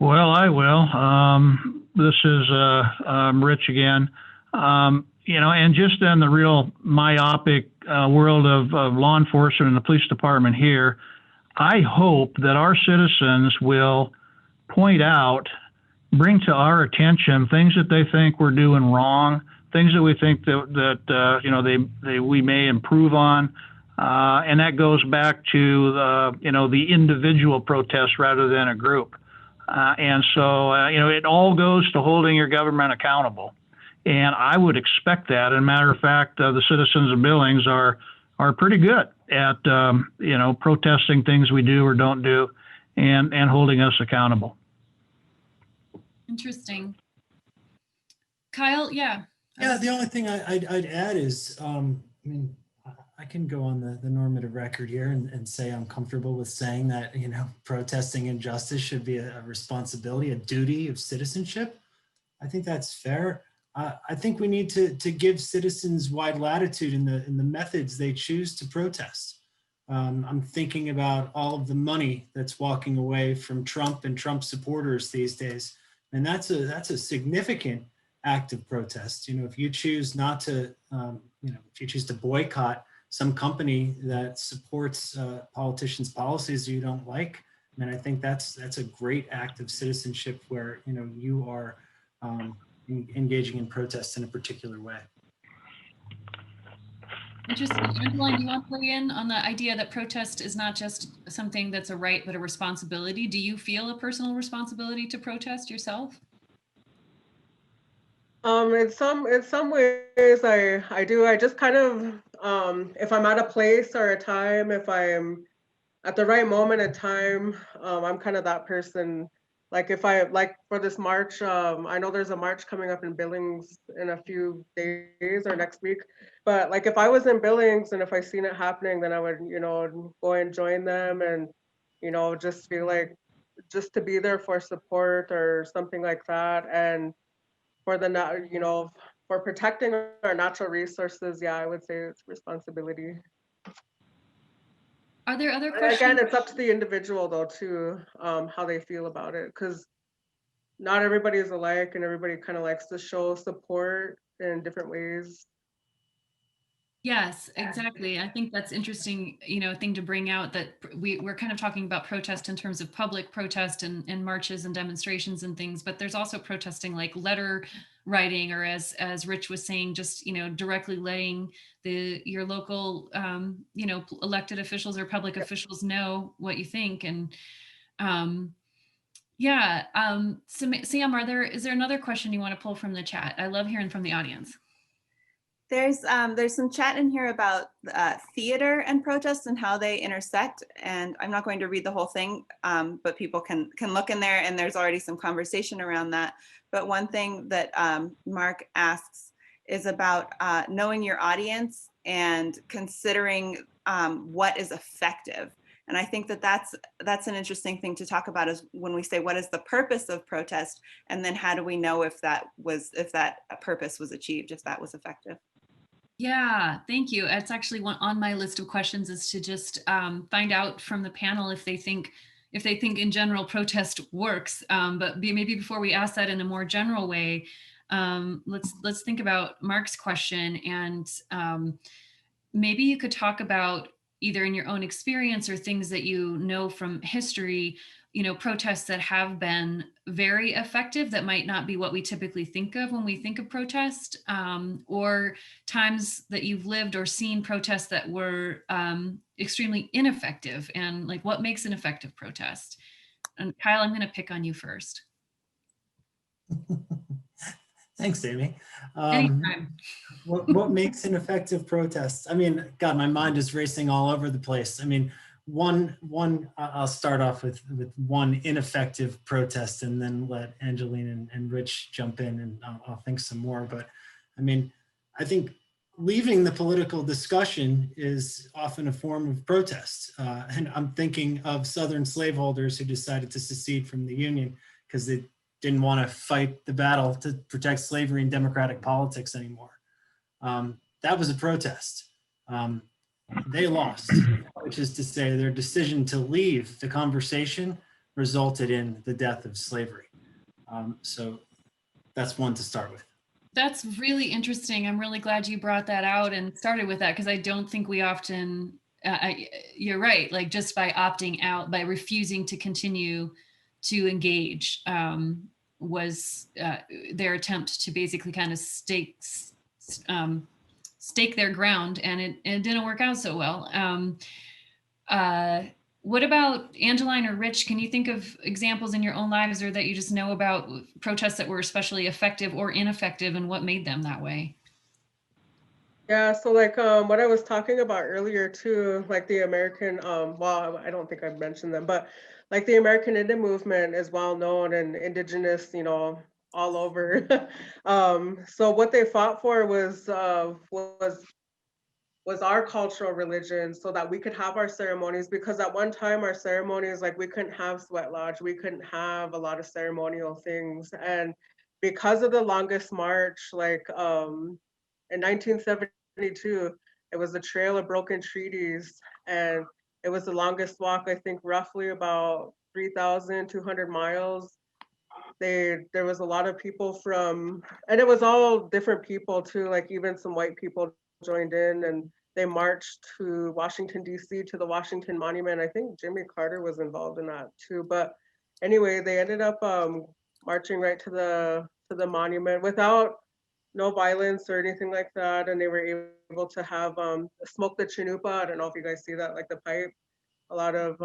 F: Well, I will. This is Rich again. And just in the real myopic world of law enforcement and the police department here, I hope that our citizens will point out, bring to our attention things that they think we're doing wrong, things that we think that we may improve on, and that goes back to the individual protest rather than a group. And so it all goes to holding your government accountable, and I would expect that. As a matter of fact, the citizens of Billings are pretty good at protesting things we do or don't do, and holding us accountable.
C: Interesting. Kyle, yeah.
D: Yeah, the only thing I'd add is, I can go on the normative record here and say I'm comfortable with saying that, protesting injustice should be a responsibility, a duty of citizenship. I think that's fair. I think we need to give citizens wide latitude in the methods they choose to protest. I'm thinking about all of the money that's walking away from Trump and Trump supporters these days. And that's a significant act of protest. If you choose not to, if you choose to boycott some company that supports politicians' policies you don't like, I think that's a great act of citizenship where you are engaging in protest in a particular way.
C: Interesting. Angeline, do you want to weigh in on the idea that protest is not just something that's a right, but a responsibility? Do you feel a personal responsibility to protest yourself?
E: In some ways I do. I just kind of, if I'm at a place or a time, if I'm at the right moment in time, I'm kind of that person. Like if for this march, I know there's a march coming up in Billings in a few days or next week, but like if I was in Billings and if I seen it happening, then I would, go and join them and, just feel like just to be there for support or something like that. And for for protecting our natural resources, yeah, I would say it's responsibility.
C: Are there other questions?
E: Again, it's up to the individual though too, how they feel about it, because not everybody is alike and everybody kind of likes to show support in different ways.
C: Yes, exactly. I think that's interesting, thing to bring out, that we're kind of talking about protest in terms of public protest and marches and demonstrations and things, but there's also protesting like letter writing, or as Rich was saying, just, directly letting your local, elected officials or public officials know what you think. And Sam, is there another question you want to pull from the chat? I love hearing from the audience.
B: There's some chat in here about theater and protest and how they intersect. And I'm not going to read the whole thing, but people can look in there, and there's already some conversation around that. But one thing that Mark asks is about knowing your audience and considering what is effective. And I think that that's an interesting thing to talk about, is when we say, what is the purpose of protest? And then how do we know if that purpose was achieved, if that was effective?
C: Yeah, thank you. It's actually one on my list of questions, is to just find out from the panel if they think in general protest works. But maybe before we ask that in a more general way, let's think about Mark's question, and maybe you could talk about, either in your own experience or things that you know from history, protests that have been very effective that might not be what we typically think of when we think of protest, or times that you've lived or seen protests that were extremely ineffective, and like what makes an effective protest. And Kyle, I'm going to pick on you first.
D: Thanks, Amy.
C: Anytime.
D: What makes an effective protest? I mean, God, my mind is racing all over the place. I mean, I'll start off with one ineffective protest, and then let Angeline and Rich jump in, and I'll think some more. But I mean, I think leaving the political discussion is often a form of protest. And I'm thinking of Southern slaveholders who decided to secede from the Union because they didn't want to fight the battle to protect slavery and democratic politics anymore. That was a protest. They lost, which is to say their decision to leave the conversation resulted in the death of slavery. So that's one to start with.
C: That's really interesting. I'm really glad you brought that out and started with that, because I don't think we often, you're right, like just by opting out, by refusing to continue to engage, was their attempt to basically kind of stake their ground, and it didn't work out so well. What about Angeline or Rich? Can you think of examples in your own lives, or that you just know about protests that were especially effective or ineffective, and what made them that way?
E: Yeah, so like what I was talking about earlier too, like the American, well, I don't think I've mentioned them, but like the American Indian movement is well known, and Indigenous, all over. So what they fought for was our cultural religion, so that we could have our ceremonies, because at one time our ceremonies, like we couldn't have sweat lodge, we couldn't have a lot of ceremonial things. And because of the longest march, like in 1972, it was the Trail of Broken Treaties, and it was the longest walk, I think roughly about 3,200 miles. There was a lot of people and it was all different people too, like even some white people joined in, and they marched to Washington, D.C., to the Washington Monument. I think Jimmy Carter was involved in that too. But anyway, they ended up marching right to the monument without no violence or anything like that. And they were able to have smoke the chanupa. I don't know if you guys see that, like the pipe. A lot of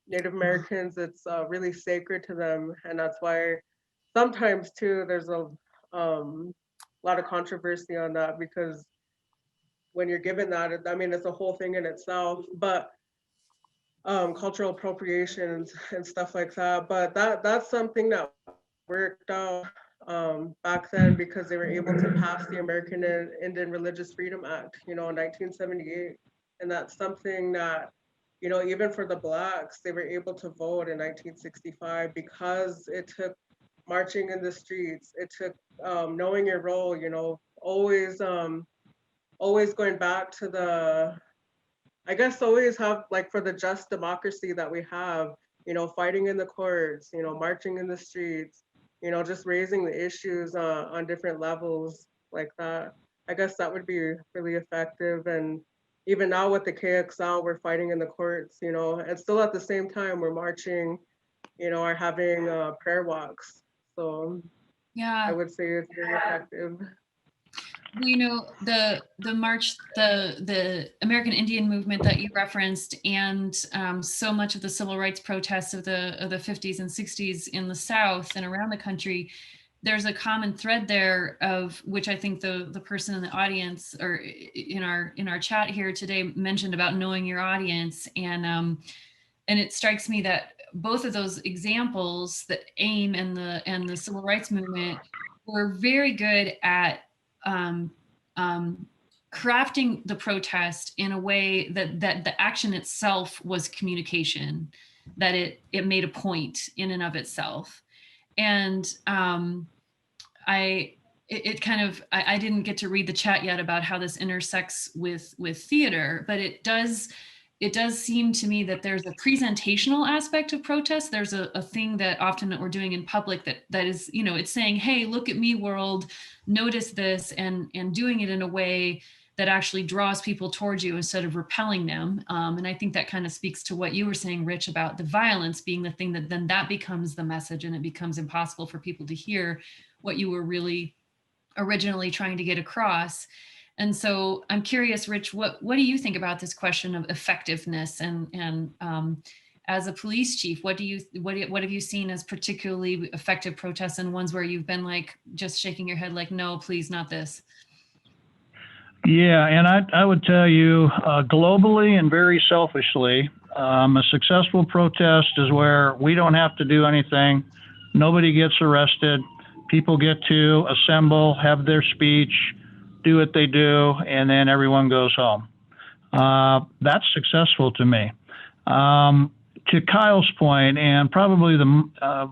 E: Native Americans, it's really sacred to them. And that's why sometimes too, there's a lot of controversy on that, because when you're given that, I mean, it's a whole thing in itself, but cultural appropriations and stuff like that. But that's something that worked out back then, because they were able to pass the American Indian Religious Freedom Act, in 1978. And that's something that, even for the Blacks, they were able to vote in 1965, because it took marching in the streets. It took knowing your role, always going back to always have, like, for the just democracy that we have, fighting in the courts, marching in the streets, just raising the issues on different levels like that. I guess that would be really effective. And even now with the KXL, we're fighting in the courts, and still at the same time we're marching, are having prayer walks. So
C: Yeah,
E: I would say it's very effective.
C: The march, the American Indian movement that you referenced, and so much of the civil rights protests of the 50s and 60s in the South and around the country, there's a common thread there of which I think the person in the audience or in our chat here today mentioned about knowing your audience. And it strikes me that both of those examples, the AIM and the civil rights movement, were very good at crafting the protest in a way that the action itself was communication, that it made a point in and of itself. And I didn't get to read the chat yet about how this intersects with theater, but it does seem to me that there's a presentational aspect of protest. There's a thing that often that we're doing in public that is, it's saying, hey, look at me, world, notice this, and doing it in a way that actually draws people towards you instead of repelling them. And I think that kind of speaks to what you were saying, Rich, about the violence being the thing that then that becomes the message, and it becomes impossible for people to hear what you were really originally trying to get across. And so I'm curious, Rich, what do you think about this question of effectiveness? And as a police chief, what have you seen as particularly effective protests, and ones where you've been like just shaking your head like, no, please, not this?
F: Yeah, and I would tell you globally and very selfishly, a successful protest is where we don't have to do anything. Nobody gets arrested. People get to assemble, have their speech, do what they do, and then everyone goes home. That's successful to me. To Kyle's point, and probably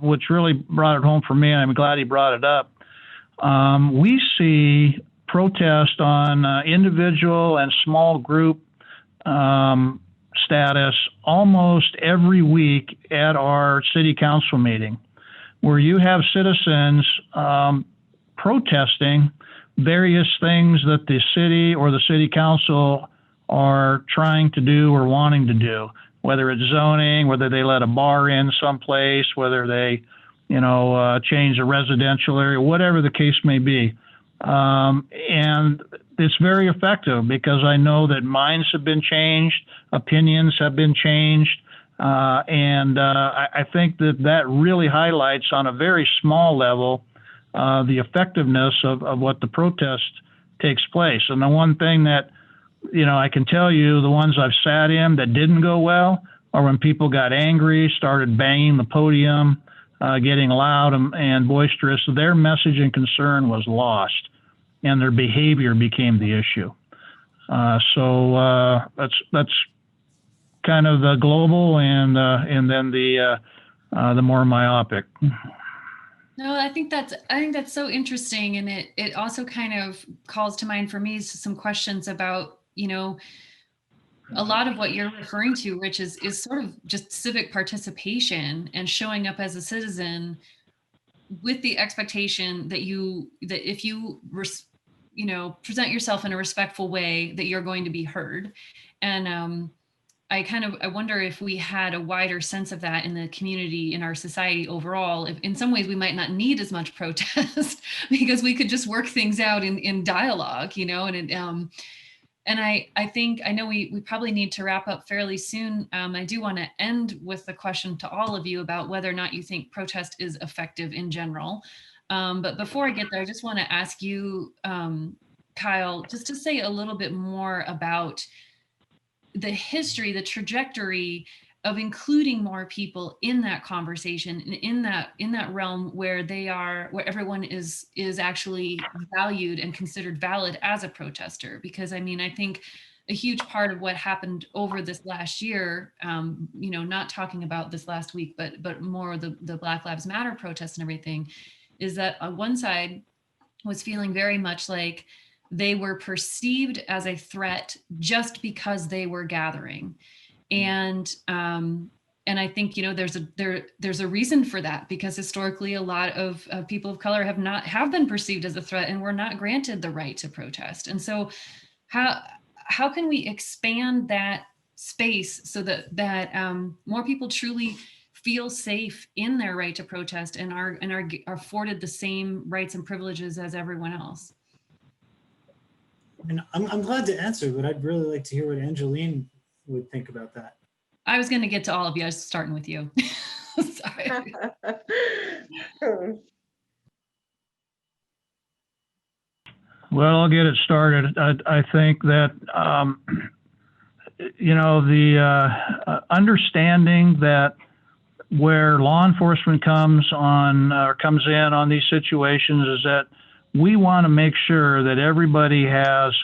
F: which really brought it home for me, and I'm glad he brought it up, we see protest on individual and small group status almost every week at our city council meeting, where you have citizens protesting various things that the city or the city council are trying to do or wanting to do, whether it's zoning, whether they let a bar in someplace, whether they, change a residential area, whatever the case may be. And it's very effective because I know that minds have been changed, opinions have been changed. And I think that really highlights on a very small level the effectiveness of what the protest takes place. And the one thing that, I can tell you, the ones I've sat in that didn't go well are when people got angry, started banging the podium, getting loud and boisterous. Their message and concern was lost, and their behavior became the issue. So that's kind of the global and then the more myopic.
C: No, I think that's so interesting, and it also kind of calls to mind for me some questions about, a lot of what you're referring to, Rich, is sort of just civic participation and showing up as a citizen with the expectation that if you present yourself in a respectful way, that you're going to be heard. And I wonder if we had a wider sense of that in the community, in our society overall. If in some ways we might not need as much protest because we could just work things out in dialogue, and I know we probably need to wrap up fairly soon. I do want to end with the question to all of you about whether or not you think protest is effective in general. But before I get there, I just want to ask you, Kyle, just to say a little bit more about the history, the trajectory of including more people in that conversation, in that realm where everyone is actually valued and considered valid as a protester. Because I think a huge part of what happened over this last year, not talking about this last week, but more the Black Lives Matter protests and everything, is that on one side was feeling very much like they were perceived as a threat just because they were gathering. And I think, there's a reason for that, because historically a lot of people of color have been perceived as a threat and were not granted the right to protest. And so how can we expand that space so that more people truly feel safe in their right to protest and are afforded the same rights and privileges as everyone else?
D: And I'm glad to answer, but I'd really like to hear what Angeline would think about that.
C: I was going to get to all of you. I was starting with you. Sorry.
F: Well, I'll get it started. I think that, the understanding that where law enforcement comes in on these situations is that we want to make sure that everybody has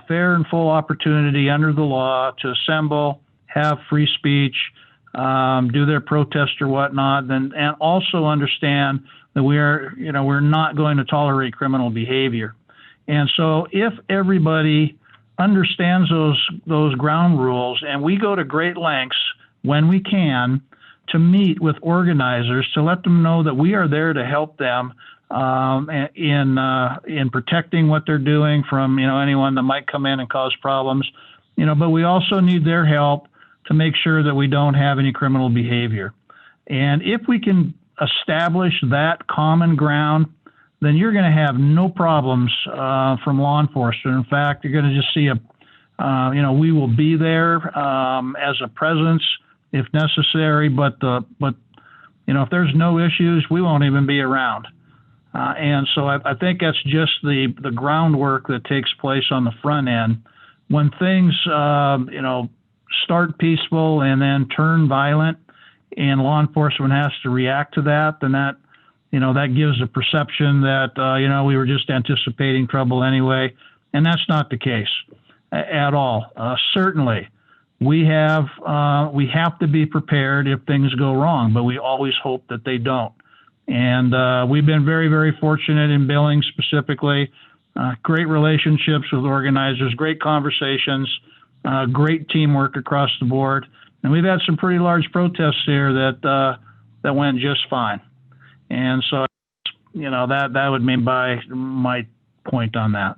F: fair and full opportunity under the law to assemble, have free speech, do their protest or whatnot, and also understand that we're not going to tolerate criminal behavior. And so if everybody understands those ground rules, and we go to great lengths when we can to meet with organizers to let them know that we are there to help them in protecting what they're doing from anyone that might come in and cause problems, but we also need their help to make sure that we don't have any criminal behavior. And if we can establish that common ground, then you're going to have no problems from law enforcement. In fact, you're going to just see we will be there as a presence if necessary, but if there's no issues, we won't even be around. And so I think that's just the groundwork that takes place on the front end. When things, start peaceful and then turn violent, and law enforcement has to react to that, then that gives a perception that, we were just anticipating trouble anyway. And that's not the case at all. Certainly, we have to be prepared if things go wrong, but we always hope that they don't. And we've been very, very fortunate in Billings specifically. Great relationships with organizers, great conversations, great teamwork across the board. And we've had some pretty large protests here that went just fine. And so, that would be my point on that.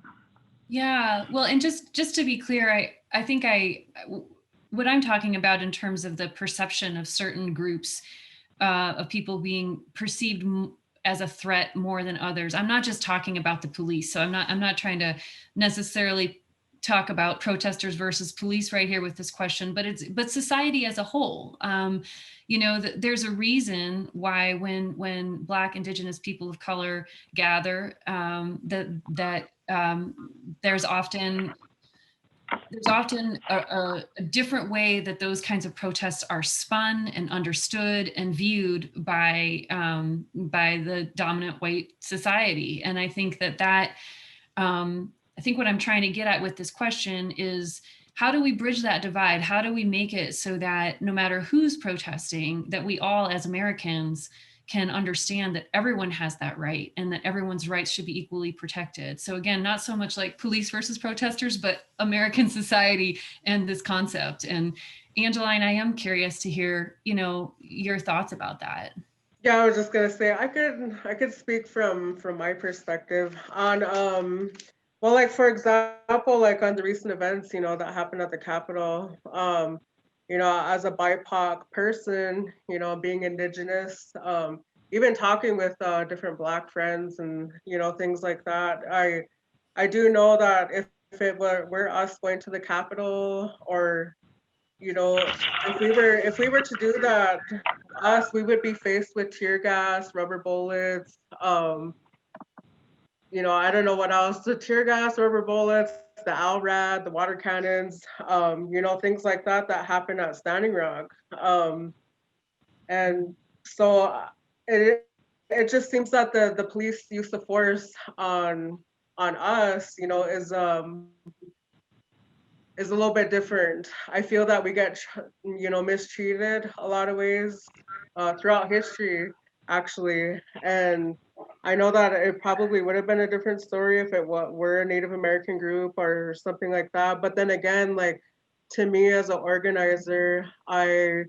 C: Yeah, well, and just to be clear, I think what I'm talking about in terms of the perception of certain groups of people being perceived as a threat more than others. I'm not just talking about the police. So I'm not trying to necessarily talk about protesters versus police right here with this question, but society as a whole. There's a reason why when Black, Indigenous people of color gather, there's often a different way that those kinds of protests are spun and understood and viewed by the dominant white society. And I think I think what I'm trying to get at with this question is, how do we bridge that divide? How do we make it so that no matter who's protesting, that we all as Americans can understand that everyone has that right and that everyone's rights should be equally protected? So again, not so much like police versus protesters, but American society and this concept. And Angeline, I am curious to hear, your thoughts about that.
E: Yeah, I was just gonna say I could speak from my perspective on well, like for example, like on the recent events, that happened at the Capitol. As a BIPOC person, being Indigenous, even talking with different Black friends and things like that, I do know that if it were us going to the Capitol, or if we were to do that, we would be faced with tear gas, rubber bullets, I don't know what else, the tear gas, rubber bullets, the LRAD, the water cannons, things like that happen at Standing Rock. And so it just seems that the police use of force on us, is a little bit different. I feel that we get, mistreated a lot of ways throughout history, actually. And I know that it probably would have been a different story if it were a Native American group or something like that. But then again, like, to me as an organizer, I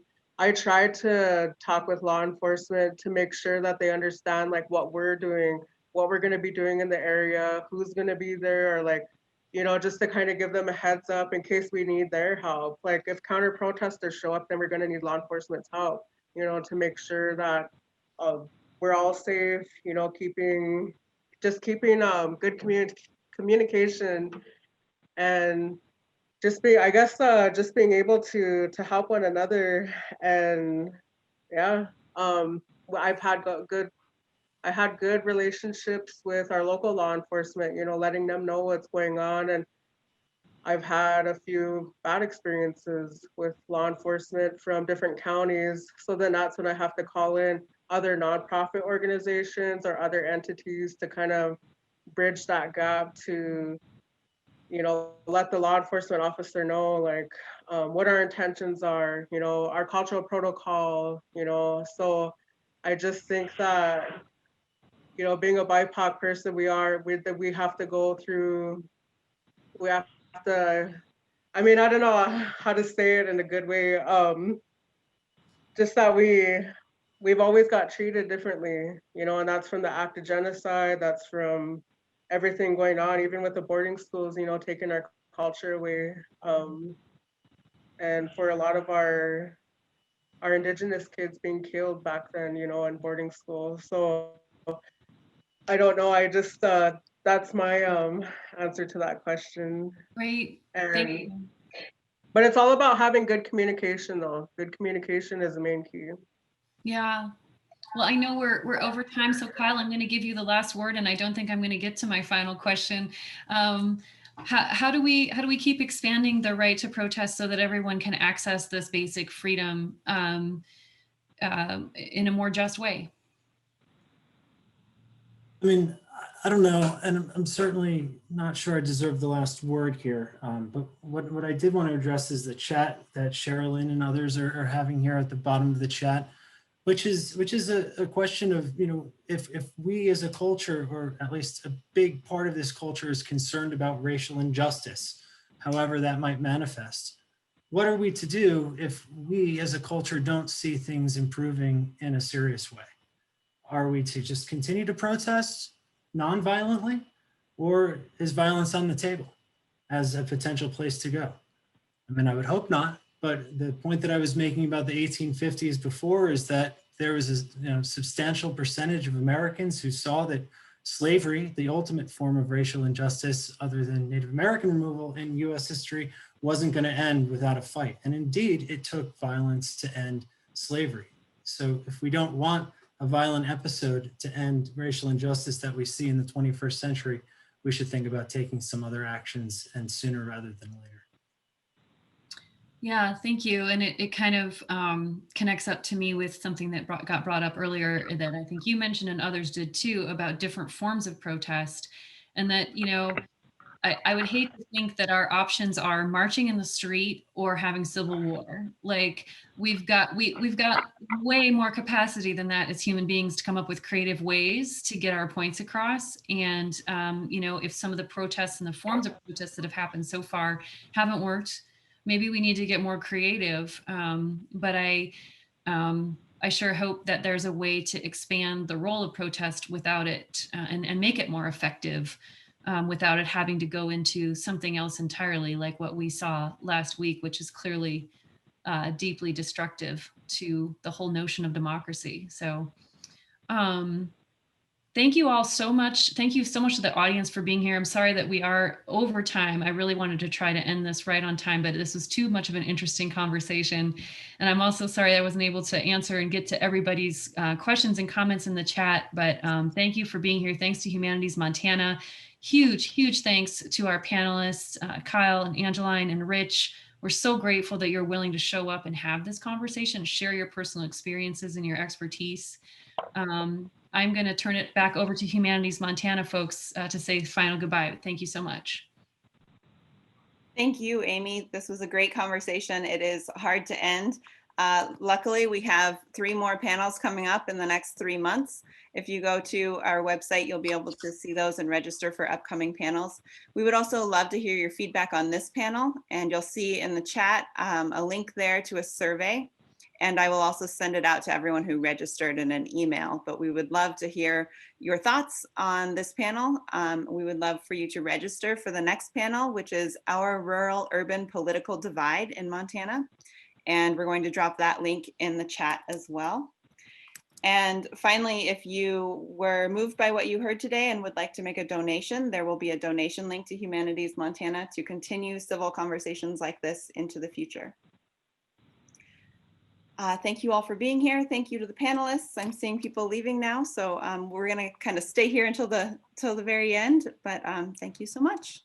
E: try to talk with law enforcement to make sure that they understand like what we're doing, what we're going to be doing in the area, who's going to be there, or like, just to kind of give them a heads up in case we need their help. Like if counter protesters show up, then we're going to need law enforcement's help, to make sure that we're all safe, keeping good communication, and just being able to help one another. And yeah, I've had I had good relationships with our local law enforcement, you know, letting them know what's going on. And I've had a few bad experiences with law enforcement from different counties. So then that's when I have to call in other nonprofit organizations or other entities to kind of bridge that gap to, you know, let the law enforcement officer know like what our intentions are, you know, our cultural protocol, you know. So I just think that, you know, being a BIPOC person, we have to go through, we have to, I mean, I don't know how to say it in a good way. Just that we've always got treated differently, you know, and that's from the act of genocide, that's from everything going on, even with the boarding schools, you know, taking our culture away. And for a lot of our Indigenous kids being killed back then, you know, in boarding school. So I don't know. I just that's my answer to that question.
C: Great.
E: And
C: Thank you.
E: but it's all about having good communication, though. Good communication is the main key.
C: Yeah. Well, I know we're over time, so Kyle, I'm going to give you the last word, and I don't think I'm going to get to my final question. How do we keep expanding the right to protest so that everyone can access this basic freedom in a more just way?
D: I mean, I don't know, and I'm certainly not sure I deserve the last word here. But what I did want to address is the chat that Sherilyn and others are having here at the bottom of the chat, which is a question of, you know, if we as a culture, or at least a big part of this culture, is concerned about racial injustice, however that might manifest, what are we to do if we as a culture don't see things improving in a serious way? Are we to just continue to protest non-violently, or is violence on the table as a potential place to go? I mean, I would hope not, but the point that I was making about the 1850s before is that there was a substantial percentage of Americans who saw that slavery, the ultimate form of racial injustice other than Native American removal in US history, wasn't going to end without a fight. And indeed, it took violence to end slavery. So if we don't want a violent episode to end racial injustice that we see in the 21st century, we should think about taking some other actions, and sooner rather than later.
C: Yeah, thank you. And it kind of connects up to me with something that got brought up earlier that I think you mentioned and others did too, about different forms of protest. And that, you know, I would hate to think that our options are marching in the street or having civil war. Like we've got way more capacity than that as human beings to come up with creative ways to get our points across. And you know, if some of the protests and the forms of protests that have happened so far haven't worked, maybe we need to get more creative. But I sure hope that there's a way to expand the role of protest without it and make it more effective. Without it having to go into something else entirely, like what we saw last week, which is clearly deeply destructive to the whole notion of democracy. So thank you all so much. Thank you so much to the audience for being here. I'm sorry that we are over time. I really wanted to try to end this right on time, but this was too much of an interesting conversation. And I'm also sorry I wasn't able to answer and get to everybody's questions and comments in the chat, but thank you for being here. Thanks to Humanities Montana. Huge thanks to our panelists, Kyle and Angeline and Rich. We're so grateful that you're willing to show up and have this conversation, share your personal experiences and your expertise. I'm going to turn it back over to Humanities Montana folks to say final goodbye. Thank you so much.
B: Thank you, Amy. This was a great conversation. It is hard to end. Luckily, we have 3 more panels coming up in the next 3 months. If you go to our website, you'll be able to see those and register for upcoming panels. We would also love to hear your feedback on this panel, and you'll see in the chat a link there to a survey. And I will also send it out to everyone who registered in an email, but we would love to hear your thoughts on this panel. We would love for you to register for the next panel, which is Our Rural-Urban Political Divide in Montana. And we're going to drop that link in the chat as well. And finally, if you were moved by what you heard today and would like to make a donation, there will be a donation link to Humanities Montana to continue civil conversations like this into the future. Thank you all for being here. Thank you to the panelists. I'm seeing people leaving now, so we're going to kind of stay here until the very end, but thank you so much.